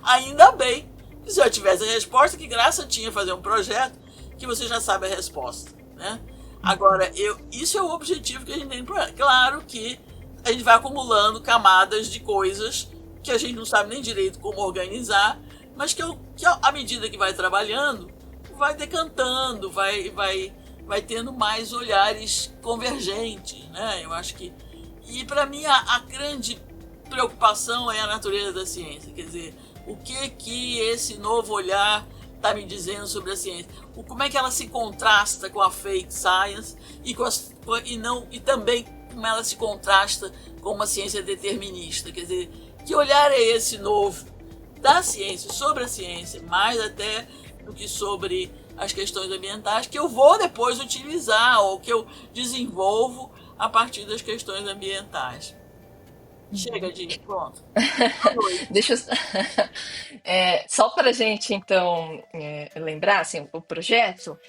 ainda bem. Se eu tivesse a resposta, que graça tinha fazer um projeto que você já sabe a resposta, né? Agora, isso é o objetivo que a gente tem no projeto. Claro que a gente vai acumulando camadas de coisas que a gente não sabe nem direito como organizar, mas que à medida que vai trabalhando, vai decantando, vai tendo mais olhares convergentes, né? Eu acho que... E para mim a grande preocupação é a natureza da ciência, quer dizer, o que esse novo olhar está me dizendo sobre a ciência, como é que ela se contrasta com a fake science e também como ela se contrasta com uma ciência determinista, quer dizer, que olhar é esse novo da ciência, sobre a ciência, mais até do que sobre as questões ambientais, que eu vou depois utilizar ou que eu desenvolvo a partir das questões ambientais. Chega de pronto. Deixa eu... só para a gente, então, lembrar, assim, o projeto,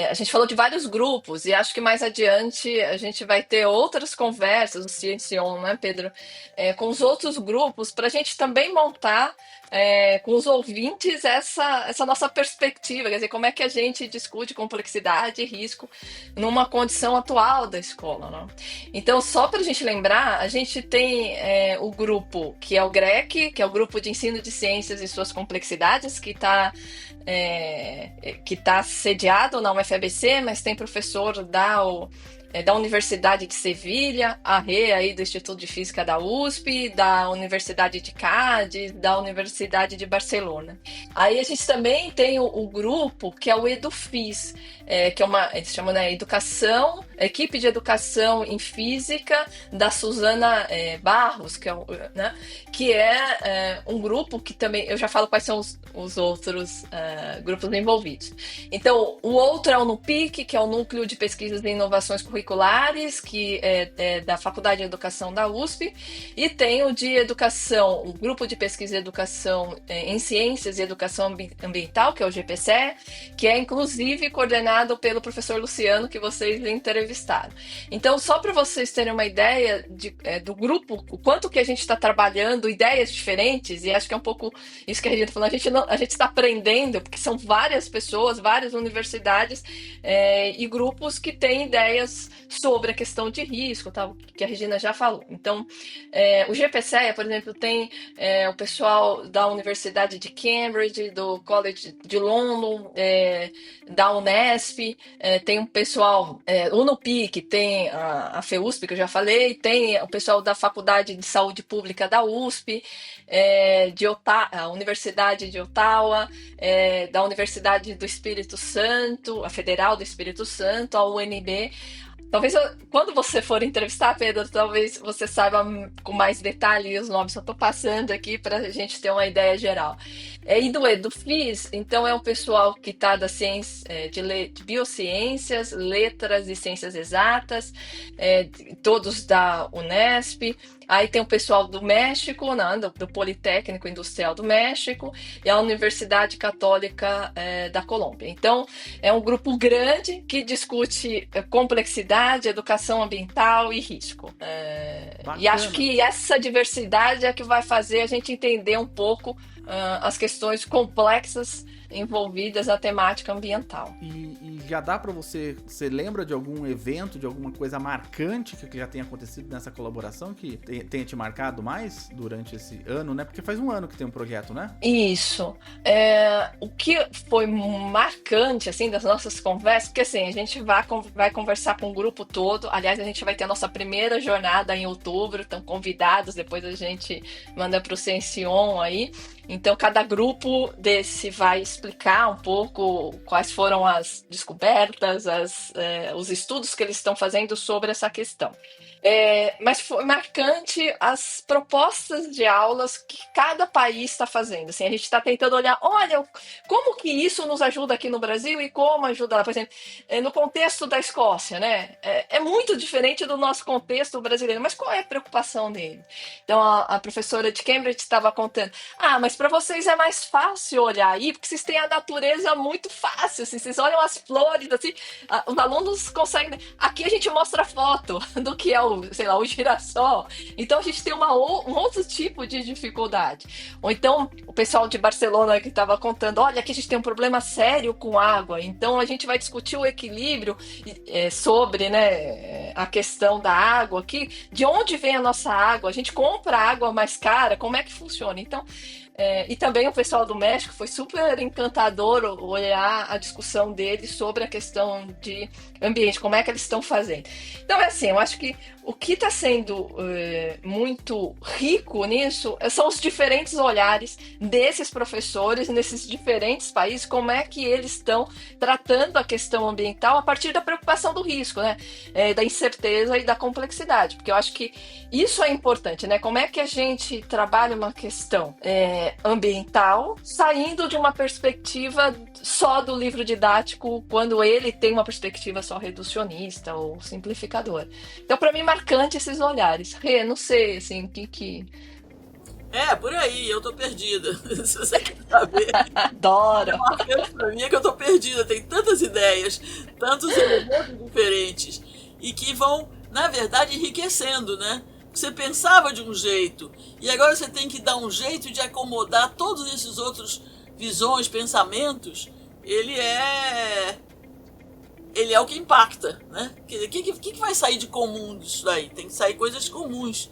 a gente falou de vários grupos e acho que mais adiante a gente vai ter outras conversas, o Ciencion, né, Pedro? Com os outros grupos, para a gente também montar com os ouvintes essa nossa perspectiva, quer dizer, como é que a gente discute complexidade e risco numa condição atual da escola, né? Então, só para a gente lembrar, a gente tem o grupo que é o GREC, que é o Grupo de Ensino de Ciências e Suas Complexidades, que está sediado na UFABC, mas tem professor da Universidade de Sevilha, a Rê aí do Instituto de Física da USP, da Universidade de Cádiz, da Universidade de Barcelona. Aí a gente também tem o grupo que é o EduFis, que é eles chamam de Equipe de Educação em Física da Suzana Barros, que é um grupo que também, eu já falo quais são os outros grupos envolvidos. Então, o outro é o NUPIC, que é o Núcleo de Pesquisas e Inovações Curriculares, que é da Faculdade de Educação da USP, e tem o de Educação, o Grupo de Pesquisa e Educação em Ciências e Educação Ambiental, que é o GPCE, que é inclusive coordenado pelo professor Luciano, que vocês entrevistaram. Então, só para vocês terem uma ideia do grupo, o quanto que a gente está trabalhando, ideias diferentes, e acho que é um pouco isso que a gente está falando, a gente está aprendendo, porque são várias pessoas, várias universidades e grupos que têm ideias sobre a questão de risco, tá? Que a Regina já falou. Então, o GPCE, por exemplo, tem o pessoal da Universidade de Cambridge, do College de London, da Unesp, tem um pessoal, o NUPIC, tem a FEUSP, que eu já falei, tem o pessoal da Faculdade de Saúde Pública da USP, a Universidade de Ottawa, da Universidade do Espírito Santo, a Federal do Espírito Santo, a UNB. Talvez quando você for entrevistar, Pedro, talvez você saiba com mais detalhe os nomes, eu estou passando aqui para a gente ter uma ideia geral. E do EduFis, então é um pessoal que está da ciência, de biociências, letras e ciências exatas, todos da Unesp. Aí tem o pessoal do México, do Politécnico Industrial do México, e a Universidade Católica da Colômbia. Então, é um grupo grande que discute complexidade, educação ambiental e risco. E acho que essa diversidade é que vai fazer a gente entender um pouco as questões complexas envolvidas na temática ambiental. E já dá para você lembra de algum evento, de alguma coisa marcante que já tenha acontecido nessa colaboração, que tenha te marcado mais durante esse ano, né? Porque faz um ano que tem um projeto, né? Isso. O que foi marcante, assim, das nossas conversas, porque assim, a gente vai conversar com o grupo todo, aliás, a gente vai ter a nossa primeira jornada em outubro, estão convidados, depois a gente manda para o Ciencion aí. Então, cada grupo desse vai explicar um pouco quais foram as descobertas, os estudos que eles estão fazendo sobre essa questão. Mas foi marcante as propostas de aulas que cada país está fazendo. Assim, a gente está tentando olhar, olha, como que isso nos ajuda aqui no Brasil e como ajuda lá. Por exemplo, no contexto da Escócia, né? É muito diferente do nosso contexto brasileiro, mas qual é a preocupação dele? Então, a professora de Cambridge estava contando, mas para vocês é mais fácil olhar aí, porque vocês têm a natureza muito fácil, assim, vocês olham as flores, assim, os alunos conseguem... Aqui a gente mostra foto do que é o sei lá, o girassol. Então a gente tem um outro tipo de dificuldade. Ou então o pessoal de Barcelona que estava contando, olha, aqui a gente tem um problema sério com água, então a gente vai discutir o equilíbrio sobre, né, a questão da água aqui, de onde vem a nossa água, a gente compra água mais cara, como é que funciona? Então, e também o pessoal do México foi super encantador olhar a discussão deles sobre a questão de ambiente, como é que eles estão fazendo. Então, é assim, eu acho que o que está sendo muito rico nisso são os diferentes olhares desses professores nesses diferentes países, como é que eles estão tratando a questão ambiental a partir da preocupação do risco, né? Da incerteza e da complexidade, porque eu acho que isso é importante, né? Como é que a gente trabalha uma questão ambiental saindo de uma perspectiva só do livro didático, quando ele tem uma perspectiva só reducionista ou simplificadora. Então, para mim, marcante esses olhares. Rê, não sei, assim, o que... Por aí, eu tô perdida. Se você quer saber. Adoro! O marcante pra mim é que eu tô perdida. Tem tantas ideias, tantos elementos diferentes, e que vão, na verdade, enriquecendo, né? Você pensava de um jeito, e agora você tem que dar um jeito de acomodar todos esses outros visões, pensamentos. Ele é o que impacta, né? O que vai sair de comum disso daí? Tem que sair coisas comuns.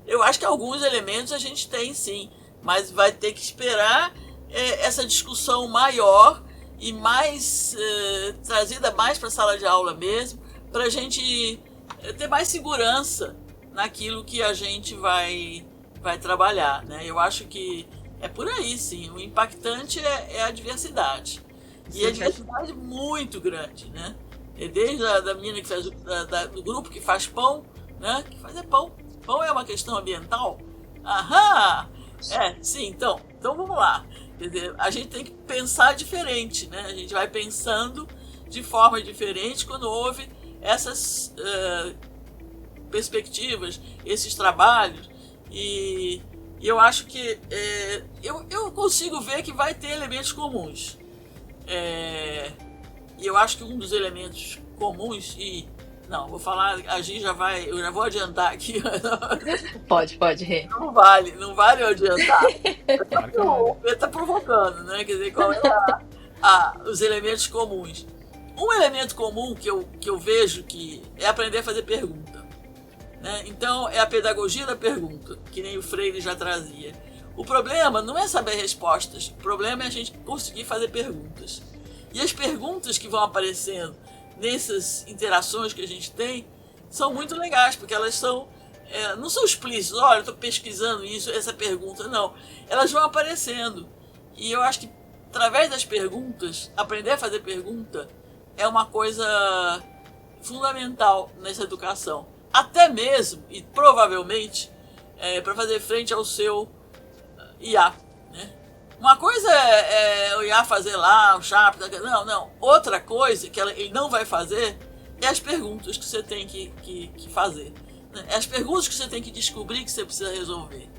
Eu acho que alguns elementos a gente tem, sim, mas vai ter que esperar essa discussão maior e mais trazida mais para a sala de aula mesmo, para a gente ter mais segurança naquilo que a gente vai trabalhar, né? Eu acho que é por aí, sim. O impactante é a diversidade. E a diversidade muito grande, né? Desde a menina que faz do grupo que faz pão, né? Que faz pão. Pão é uma questão ambiental? Aham! Sim, então vamos lá. Quer dizer, a gente tem que pensar diferente, né? A gente vai pensando de forma diferente quando houve essas perspectivas, esses trabalhos, e eu acho que eu consigo ver que vai ter elementos comuns. E eu acho que um dos elementos comuns, vou falar, a gente eu já vou adiantar aqui. Pode, Rê. Não vale eu adiantar. O Pedro tá provocando, né? Quer dizer, qual é os elementos comuns? Um elemento comum que eu vejo que é aprender a fazer pergunta, né? Então, é a pedagogia da pergunta, que nem o Freire já trazia. O problema não é saber respostas, o problema é a gente conseguir fazer perguntas. E as perguntas que vão aparecendo nessas interações que a gente tem são muito legais, porque elas não são explícitas. Olha, eu estou pesquisando essa pergunta. Não, elas vão aparecendo. E eu acho que, através das perguntas, aprender a fazer pergunta é uma coisa fundamental nessa educação. Até mesmo, e provavelmente, para fazer frente ao seu IA, né? Uma coisa é o IA fazer lá, o Sharp, não. Outra coisa que ele não vai fazer é as perguntas que você tem que fazer. Né? É as perguntas que você tem que descobrir que você precisa resolver.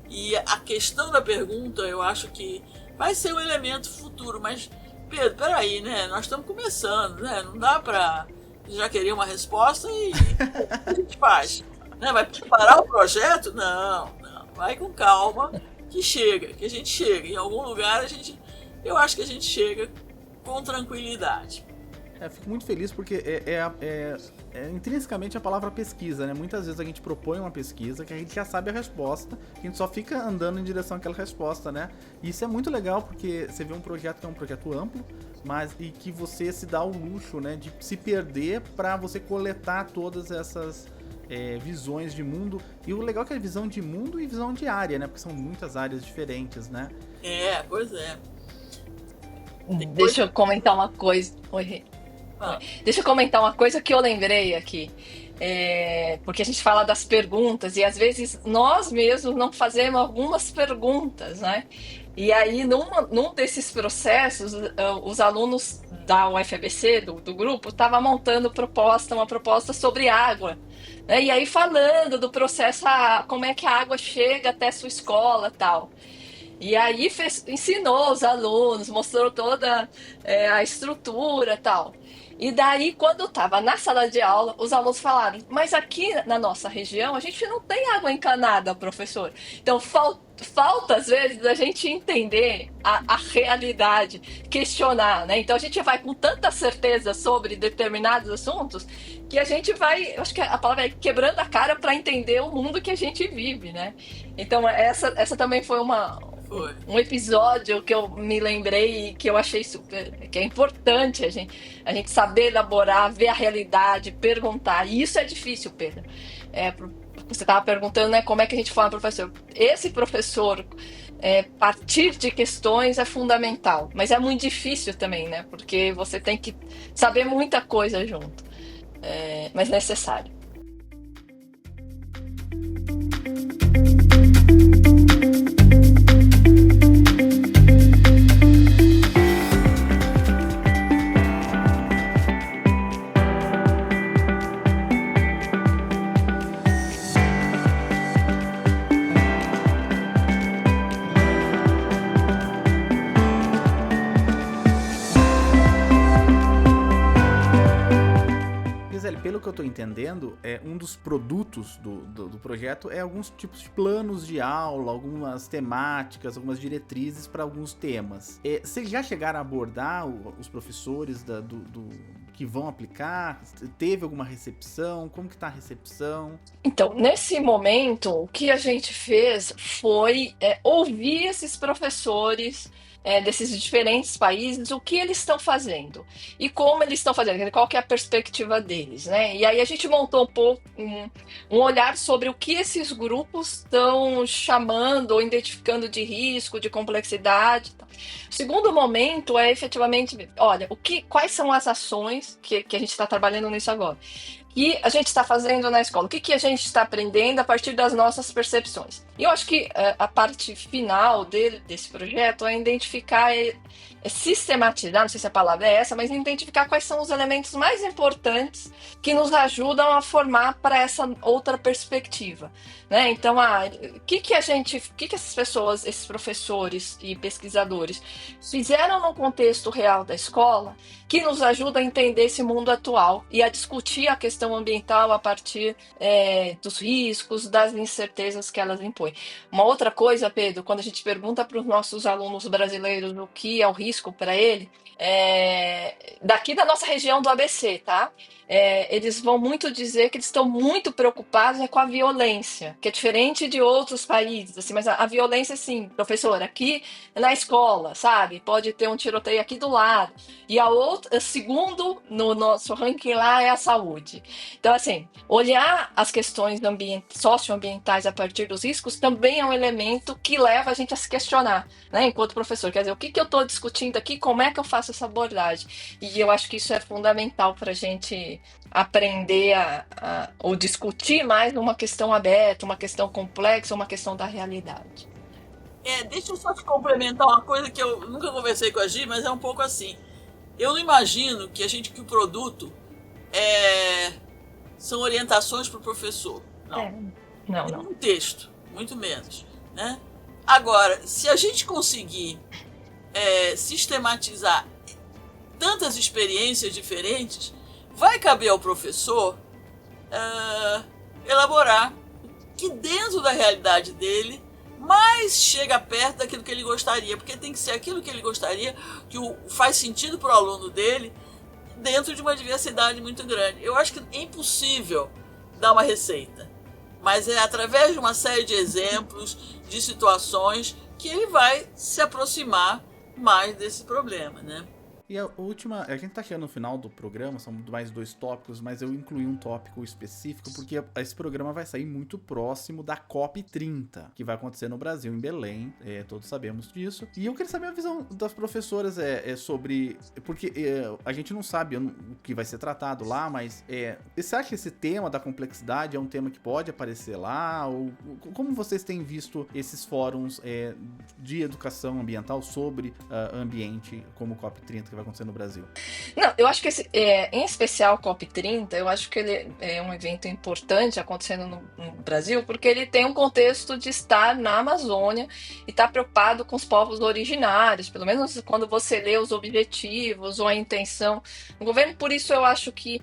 E a questão da pergunta, eu acho que vai ser um elemento futuro. Mas, Pedro, peraí, né? Nós estamos começando, né? Não dá para já querer uma resposta e o que a gente faz? Né? Vai preparar o projeto? Não. Vai com calma. Que a gente chega. Em algum lugar eu acho que a gente chega com tranquilidade. Fico muito feliz porque é intrinsecamente a palavra pesquisa, né? Muitas vezes a gente propõe uma pesquisa que a gente já sabe a resposta, a gente só fica andando em direção àquela resposta, né? E isso é muito legal porque você vê um projeto que é um projeto amplo, e que você se dá o luxo, né, de se perder para você coletar todas essas visões de mundo. E o legal é que é visão de mundo e visão de área, né? Porque são muitas áreas diferentes, né? Pois é. Deixa eu comentar uma coisa. Oi. Deixa eu comentar uma coisa que eu lembrei aqui. Porque a gente fala das perguntas e às vezes nós mesmos não fazemos algumas perguntas, né? E aí, num desses processos, os alunos da UFABC, do grupo, estavam montando uma proposta sobre água. Né? E aí falando do processo, como é que a água chega até a sua escola e tal. E aí ensinou os alunos, mostrou toda a estrutura e tal. E daí, quando eu estava na sala de aula, os alunos falaram: mas aqui na nossa região a gente não tem água encanada, professor. Então falta, às vezes, a gente entender a realidade, questionar, né? Então a gente vai com tanta certeza sobre determinados assuntos que a gente vai, eu acho que a palavra é quebrando a cara para entender o mundo que a gente vive, né? Então essa também foi Foi. um episódio que eu me lembrei e que eu achei super, que é importante a gente saber elaborar, ver a realidade, perguntar. E isso é difícil, Pedro. Você estava perguntando, né, como é que a gente forma professor. Esse professor, partir de questões é fundamental, mas é muito difícil também, né? Porque você tem que saber muita coisa junto, mas necessário. Gisele, pelo que eu tô entendendo, um dos produtos do projeto é alguns tipos de planos de aula, algumas temáticas, algumas diretrizes para alguns temas. Vocês já chegaram a abordar os professores que vão aplicar? Teve alguma recepção? Como que tá a recepção? Então, nesse momento, o que a gente fez foi ouvir esses professores desses diferentes países, o que eles estão fazendo e como eles estão fazendo, qual que é a perspectiva deles, né? E aí a gente montou um pouco um olhar sobre o que esses grupos estão chamando ou identificando de risco, de complexidade. O segundo momento é efetivamente, olha, quais são as ações que a gente está trabalhando nisso agora? E a gente está fazendo na escola? O que a gente está aprendendo a partir das nossas percepções? E eu acho que a parte final desse projeto é identificar, sistematizar, não sei se a palavra é essa, mas identificar quais são os elementos mais importantes que nos ajudam a formar para essa outra perspectiva, né? Então, o que essas pessoas, esses professores e pesquisadores fizeram no contexto real da escola que nos ajuda a entender esse mundo atual e a discutir a questão ambiental a partir dos riscos, das incertezas que elas impõem. Uma outra coisa, Pedro, quando a gente pergunta para os nossos alunos brasileiros o que é o risco para ele, daqui da nossa região do ABC, tá? Eles vão muito dizer que eles estão muito preocupados com a violência, que é diferente de outros países, assim, mas a violência, sim, professor, aqui na escola, sabe? Pode ter um tiroteio aqui do lado. E a outra, segundo no nosso ranking lá, é a saúde. Então, assim, olhar as questões socioambientais a partir dos riscos também é um elemento que leva a gente a se questionar, né? Enquanto professor, quer dizer, o que eu estou discutindo aqui, como é que eu faço essa abordagem? E eu acho que isso é fundamental para a gente aprender ou discutir mais uma questão aberta, uma questão complexa, uma questão da realidade. Deixa eu só te complementar uma coisa que eu nunca conversei com a Gi, mas é um pouco assim. Eu não imagino que o produto são orientações para o professor. Não. Não. Um texto, muito menos, né? Agora, se a gente conseguir sistematizar tantas experiências diferentes, vai caber ao professor elaborar que dentro da realidade dele mais chega perto daquilo que ele gostaria, porque tem que ser aquilo que ele gostaria, que faz sentido para o aluno dele, dentro de uma diversidade muito grande. Eu acho que é impossível dar uma receita, mas é através de uma série de exemplos, de situações, que ele vai se aproximar mais desse problema, né? E a última, a gente tá chegando no final do programa, são mais 2 tópicos, mas eu incluí um tópico específico porque esse programa vai sair muito próximo da COP30, que vai acontecer no Brasil, em Belém, todos sabemos disso. E eu queria saber a visão das professoras sobre, porque a gente não sabe o que vai ser tratado lá, mas você acha que esse tema da complexidade é um tema que pode aparecer lá? Ou como vocês têm visto esses fóruns de educação ambiental sobre ambiente, como o COP30 que vai acontecer no Brasil? Não, eu acho que em especial o COP30, eu acho que ele é um evento importante acontecendo no Brasil, porque ele tem um contexto de estar na Amazônia e estar preocupado com os povos originários, pelo menos quando você lê os objetivos ou a intenção do governo. Por isso eu acho que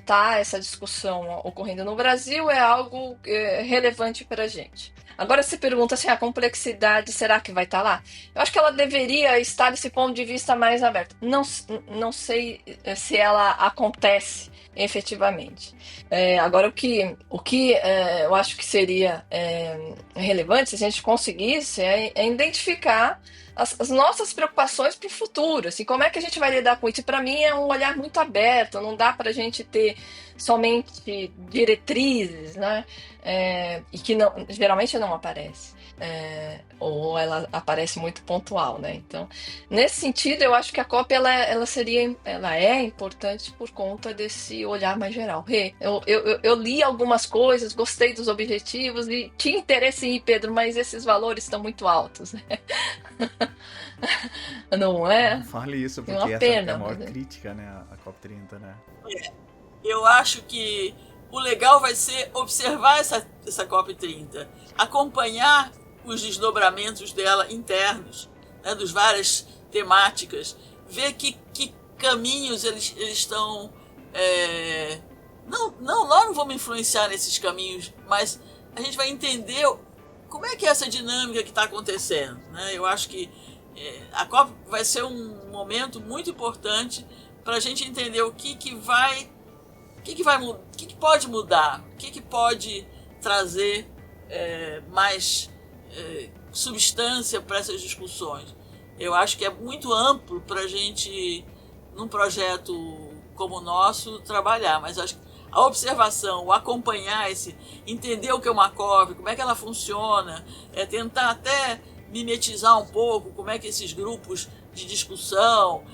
tá essa discussão ocorrendo no Brasil é algo relevante para a gente. Agora se pergunta assim, a complexidade, será que vai estar lá? Eu acho que ela deveria estar desse ponto de vista mais aberto. Não sei se ela acontece efetivamente. Agora, o que eu acho que seria relevante, se a gente conseguisse, é identificar as nossas preocupações para o futuro. Assim, como é que a gente vai lidar com isso? Para mim é um olhar muito aberto, não dá para a gente ter somente diretrizes, né? E que geralmente não aparece. Ou ela aparece muito pontual, né? Então, nesse sentido, eu acho que a COP ela é importante por conta desse olhar mais geral. Eu li algumas coisas, gostei dos objetivos e tinha interesse em ir, Pedro, mas esses valores estão muito altos, né? Não é? Não fale isso, É porque uma essa pena, é a maior mas crítica, né, a COP30, né? Eu acho que o legal vai ser observar essa COP30, acompanhar os desdobramentos dela internos, né, dos várias temáticas, ver que caminhos eles estão... Nós não vamos influenciar nesses caminhos, mas a gente vai entender como é que é essa dinâmica que está acontecendo, né? Eu acho que a COP vai ser um momento muito importante para a gente entender o que pode mudar, o que pode trazer mais substância para essas discussões. Eu acho que é muito amplo para a gente, num projeto como o nosso, trabalhar, mas acho que a observação, o acompanhar entender o que é uma COP, como é que ela funciona, tentar até mimetizar um pouco como é que esses grupos de discussão,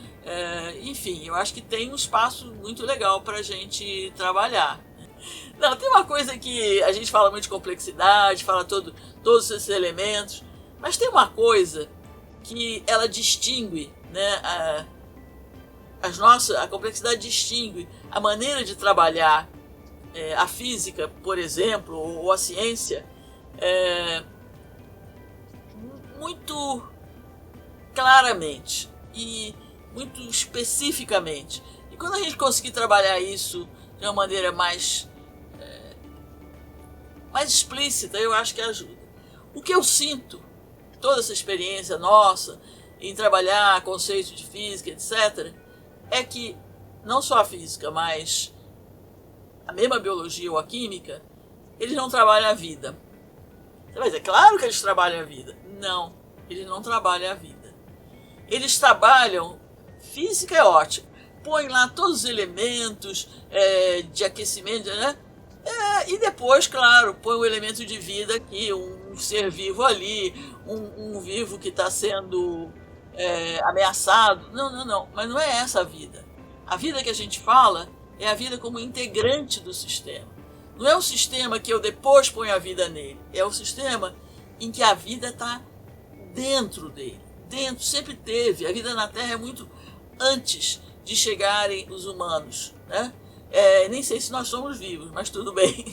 enfim, eu acho que tem um espaço muito legal para a gente trabalhar. Não, tem uma coisa que a gente fala muito de complexidade, fala todos esses elementos, mas tem uma coisa que ela distingue, né, a complexidade distingue a maneira de trabalhar a física, por exemplo, ou a ciência, muito claramente e muito especificamente. E quando a gente conseguir trabalhar isso de uma maneira mais explícita, eu acho que ajuda. O que eu sinto, toda essa experiência nossa em trabalhar conceitos de física, etc., é que não só a física, mas a mesma biologia ou a química, eles não trabalham a vida. Você vai dizer, claro que eles trabalham a vida. Não, eles não trabalham a vida. Eles trabalham... Física é ótimo. Põe lá todos os elementos de aquecimento, né? E depois, claro, põe o elemento de vida aqui, um ser vivo ali, um vivo que está sendo ameaçado. Não. Mas não é essa a vida. A vida que a gente fala é a vida como integrante do sistema. Não é o sistema que eu depois ponho a vida nele. É o sistema em que a vida está dentro dele. Dentro, sempre teve. A vida na Terra é muito antes de chegarem os humanos, né? Nem sei se nós somos vivos, mas tudo bem.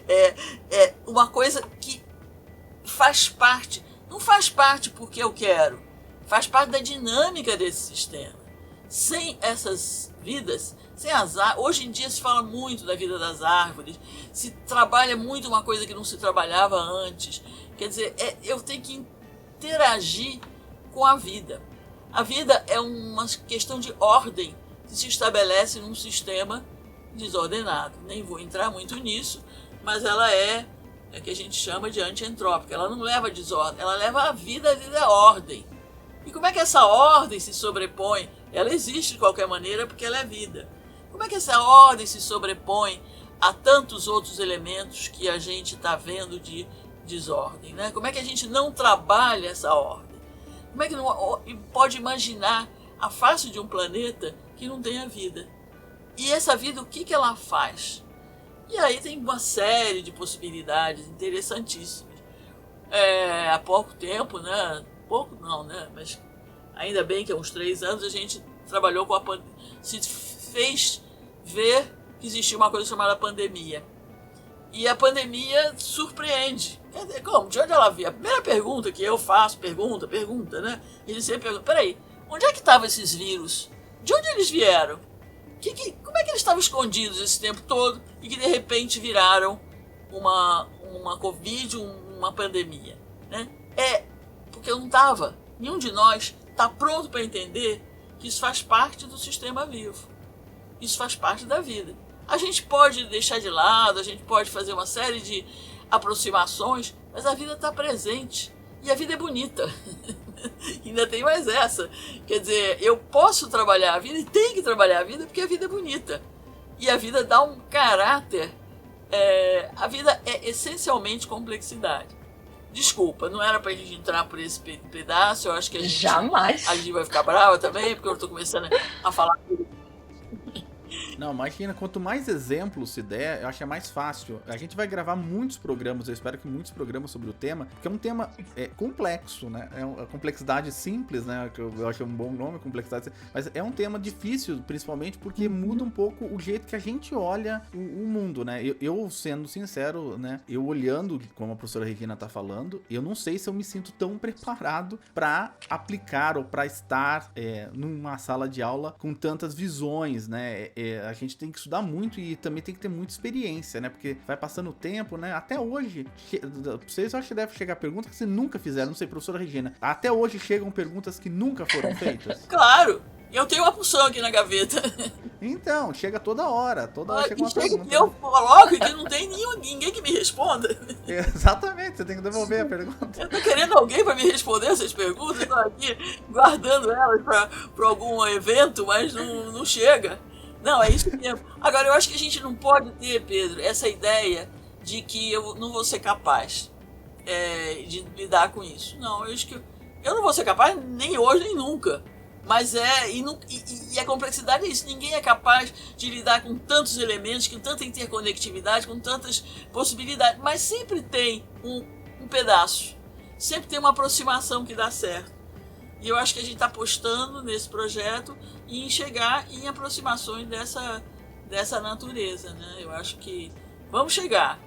É uma coisa que faz parte. Não faz parte porque eu quero. Faz parte da dinâmica desse sistema. Sem essas vidas, sem as árvores. Hoje em dia se fala muito da vida das árvores. Se trabalha muito uma coisa que não se trabalhava antes. Quer dizer, eu tenho que interagir com a vida. A vida é uma questão de ordem que se estabelece num sistema desordenado. Nem vou entrar muito nisso, mas ela é que a gente chama de antientrópica. Ela não leva a desordem, ela leva a vida é ordem. E como é que essa ordem se sobrepõe? Ela existe de qualquer maneira porque ela é vida. Como é que essa ordem se sobrepõe a tantos outros elementos que a gente está vendo de desordem, né? Como é que a gente não trabalha essa ordem? Como é que não pode imaginar a face de um planeta que não tenha vida? E essa vida, o que ela faz? E aí tem uma série de possibilidades interessantíssimas. Há pouco tempo, né? Pouco não, né? Mas ainda bem que há uns 3 anos a gente trabalhou com a pandemia, se fez ver que existia uma coisa chamada pandemia. E a pandemia surpreende. Quer dizer, como? De onde ela veio? A primeira pergunta que eu faço, pergunta, né? Ele sempre pergunta, peraí, onde é que estavam esses vírus? De onde eles vieram? Como é que eles estavam escondidos esse tempo todo e que de repente viraram uma Covid, uma pandemia? Né? Porque eu não estava. Nenhum de nós está pronto para entender que isso faz parte do sistema vivo. Isso faz parte da vida. A gente pode deixar de lado, a gente pode fazer uma série de aproximações, mas a vida está presente. E a vida é bonita. Ainda tem mais essa. Quer dizer, eu posso trabalhar a vida e tenho que trabalhar a vida porque a vida é bonita. E a vida dá um caráter. A vida é essencialmente complexidade. Desculpa, não era pra gente entrar por esse pedaço. Eu acho que Jamais. A gente vai ficar brava também, porque eu tô começando a falar. Não, imagina, quanto mais exemplos se der, eu acho que é mais fácil. A gente vai gravar muitos programas, eu espero que muitos programas sobre o tema, porque é um tema complexo, né? É uma complexidade simples, né? Que eu acho um bom nome, complexidade simples, mas é um tema difícil, principalmente porque muda um pouco o jeito que a gente olha o mundo, né? Eu sendo sincero, né? Eu olhando, como a professora Regina tá falando, eu não sei se eu me sinto tão preparado para aplicar ou para estar numa sala de aula com tantas visões, né? A gente tem que estudar muito e também tem que ter muita experiência, né? Porque vai passando o tempo, né? Até hoje, vocês acho que devem chegar perguntas que vocês nunca fizeram. Não sei, professora Regina. Até hoje chegam perguntas que nunca foram feitas? Claro! Eu tenho uma porção aqui na gaveta. Então, chega toda hora chega uma pergunta. E eu coloco que não tem ninguém que me responda. Exatamente, você tem que devolver a pergunta. Eu tô querendo alguém para me responder essas perguntas, eu tô aqui guardando elas para algum evento, mas não chega. Não, é isso mesmo. Agora, eu acho que a gente não pode ter, Pedro, essa ideia de que eu não vou ser capaz de lidar com isso. Não, eu acho que eu não vou ser capaz nem hoje, nem nunca. Mas e a complexidade é isso. Ninguém é capaz de lidar com tantos elementos, com tanta interconectividade, com tantas possibilidades. Mas sempre tem um pedaço. Sempre tem uma aproximação que dá certo. E eu acho que a gente está apostando nesse projeto em chegar em aproximações dessa natureza, né? Eu acho que vamos chegar.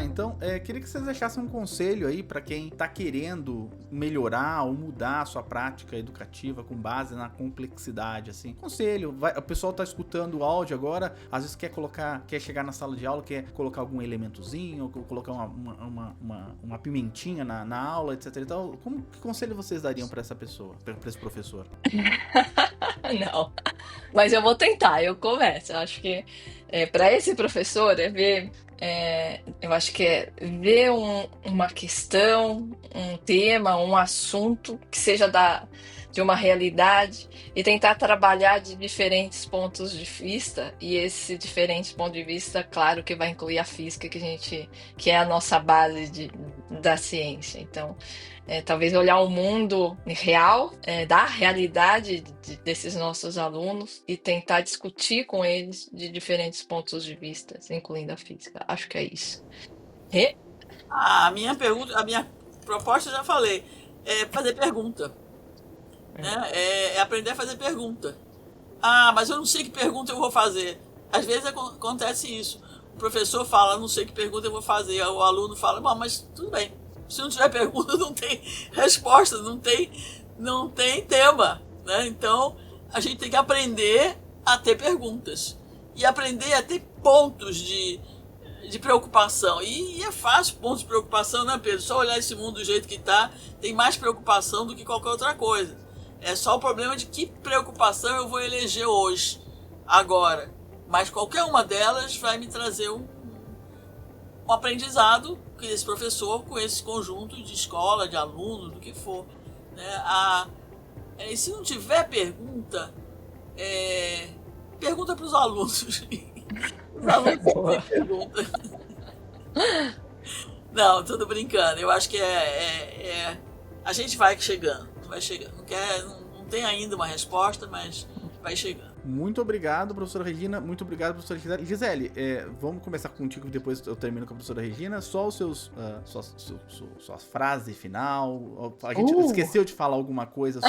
Então, queria que vocês deixassem um conselho aí para quem tá querendo melhorar ou mudar a sua prática educativa com base na complexidade, assim. Conselho, o pessoal tá escutando o áudio agora, às vezes quer chegar na sala de aula, quer colocar algum elementozinho, colocar uma pimentinha na aula, etc. Então, que conselho vocês dariam para essa pessoa, para esse professor? Não, mas eu vou tentar, eu começo. Eu acho que para esse professor eu acho que é ver uma questão, um tema, um assunto que seja de uma realidade e tentar trabalhar de diferentes pontos de vista. E esse diferente ponto de vista, claro que vai incluir a física, que é a nossa base da ciência. Então, talvez olhar o mundo real, da realidade desses nossos alunos e tentar discutir com eles de diferentes pontos de vista, incluindo a física. Acho que é isso. A minha proposta, eu já falei, é fazer pergunta. Né? É aprender a fazer pergunta. Ah, mas eu não sei que pergunta eu vou fazer. Às vezes acontece isso. O professor fala, não sei que pergunta eu vou fazer. O aluno fala, bom, mas tudo bem. Se não tiver pergunta, não tem resposta, não tem tema. Né? Então, a gente tem que aprender a ter perguntas. E aprender a ter pontos de preocupação. E é fácil pontos de preocupação, né, Pedro? Só olhar esse mundo do jeito que está, tem mais preocupação do que qualquer outra coisa. É só o problema de que preocupação eu vou eleger hoje, agora. Mas qualquer uma delas vai me trazer um aprendizado com esse professor, com esse conjunto de escola, de aluno, do que for. Né? E se não tiver pergunta, pergunta para os alunos. Os alunos não têm pergunta. Não, tudo brincando. Eu acho que a gente vai chegando. vai chegando. Não tem ainda uma resposta, mas vai chegando. Muito obrigado, professora Regina. Muito obrigado, professora Gisele. Gisele, vamos começar contigo, depois eu termino com a professora Regina. Só os seus, sua frase final. A gente esqueceu de falar alguma coisa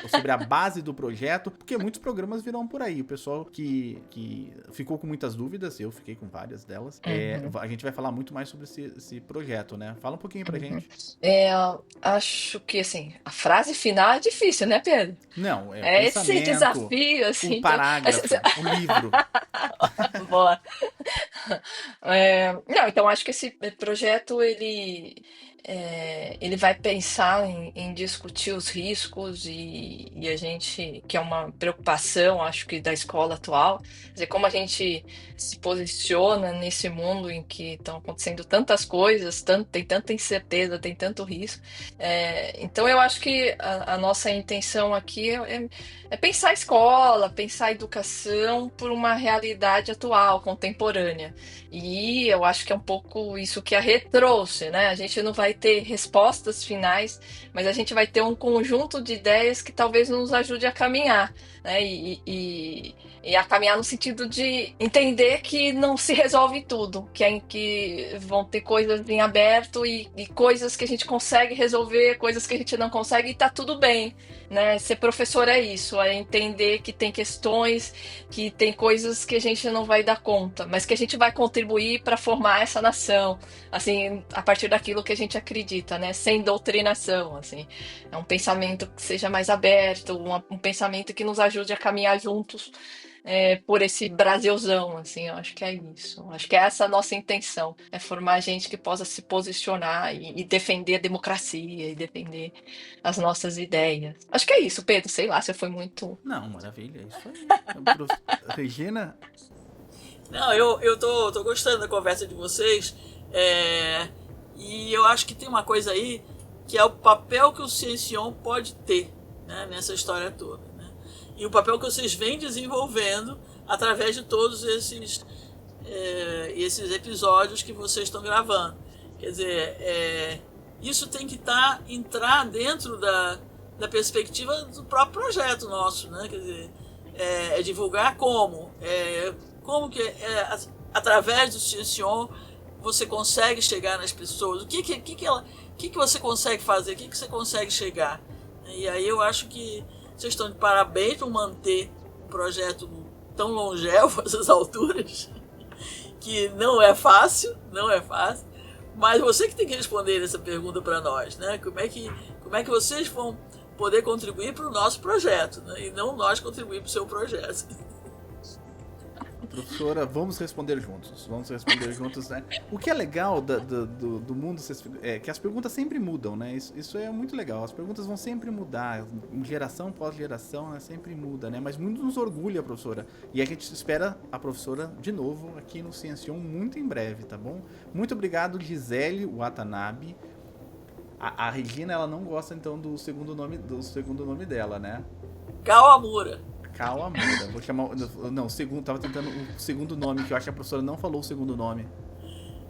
sobre a base do projeto, porque muitos programas virão por aí. O pessoal que ficou com muitas dúvidas, eu fiquei com várias delas. A gente vai falar muito mais sobre esse projeto, né? Fala um pouquinho pra gente. Acho que, assim, a frase final é difícil, né, Pedro? Não, o É esse pensamento, desafio, assim. o Então, parágrafo, o livro. boa. Não, então acho que esse projeto ele vai pensar em discutir os riscos e a gente, que é uma preocupação, acho que da escola atual, quer dizer, como a gente se posiciona nesse mundo em que estão acontecendo tantas coisas, tem tanta incerteza, tem tanto risco. Então eu acho que a nossa intenção aqui é pensar a escola, pensar a educação por uma realidade atual, contemporânea. E eu acho que é um pouco isso que a Rê trouxe, né? A gente não vai ter respostas finais, mas a gente vai ter um conjunto de ideias que talvez nos ajude a caminhar, né? E a caminhar no sentido de entender que não se resolve tudo, que vão ter coisas em aberto e coisas que a gente consegue resolver, coisas que a gente não consegue e tá tudo bem, né? Ser professor é isso, é entender que tem questões, que tem coisas que a gente não vai dar conta, mas que a gente vai contribuir para formar essa nação, assim, a partir daquilo que a gente acredita, né? Sem doutrinação, assim. É um pensamento que seja mais aberto, um pensamento que nos ajude a caminhar juntos por esse Brasilzão, assim, eu acho que é isso. Acho que é essa a nossa intenção, é formar gente que possa se posicionar e defender a democracia e defender as nossas ideias. Acho que é isso, Pedro, sei lá, você foi muito... Não, maravilha, é isso aí. Regina? Não, eu tô gostando da conversa de vocês, e eu acho que tem uma coisa aí, que é o papel que o Ciencion pode ter, né, nessa história toda, né? E o papel que vocês vêm desenvolvendo através de todos esses episódios que vocês estão gravando. Quer dizer, isso tem que entrar dentro da perspectiva do próprio projeto nosso, né? Quer dizer, divulgar como que através do Ciencion você consegue chegar nas pessoas, o que você consegue fazer, o que você consegue chegar. E aí eu acho que vocês estão de parabéns por manter um projeto tão longevo a essas alturas, que não é fácil, mas você que tem que responder essa pergunta para nós, né? Como é que vocês vão poder contribuir para o nosso projeto, né? E não nós contribuir para o seu projeto. Professora, vamos responder juntos, né? O que é legal do mundo é que as perguntas sempre mudam, né? Isso é muito legal, as perguntas vão sempre mudar, geração após geração, né? Sempre muda, né? Mas muito nos orgulha, professora, e a gente espera a professora de novo aqui no Ciencion muito em breve, tá bom? Muito obrigado, Gisele Watanabe. A Regina, ela não gosta então do segundo nome dela, né? Kawamura. Vou chamar. Não, tava tentando o segundo nome, que eu acho que a professora não falou o segundo nome.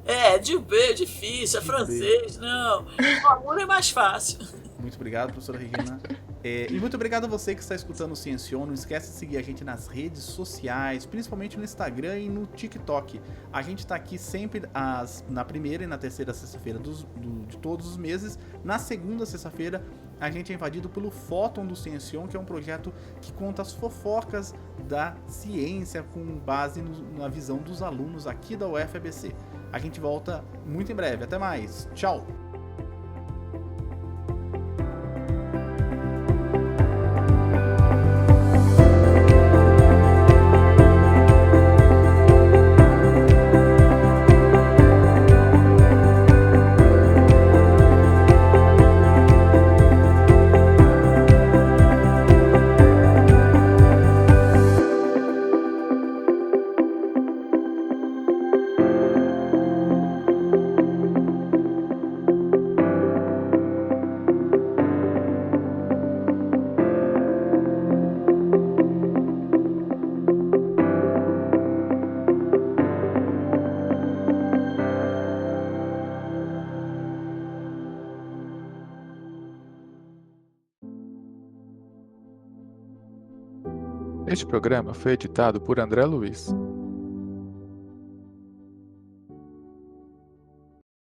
É difícil, é francês, não. Kawamura é mais fácil. Muito obrigado, professora Regina. E muito obrigado a você que está escutando o Ciencion. Não esquece de seguir a gente nas redes sociais, principalmente no Instagram e no TikTok. A gente está aqui sempre na primeira e na terceira sexta-feira de todos os meses. Na segunda sexta-feira, a gente é invadido pelo Fóton do Ciencion, que é um projeto que conta as fofocas da ciência com base na visão dos alunos aqui da UFABC. A gente volta muito em breve. Até mais. Tchau! Este programa foi editado por André Luiz.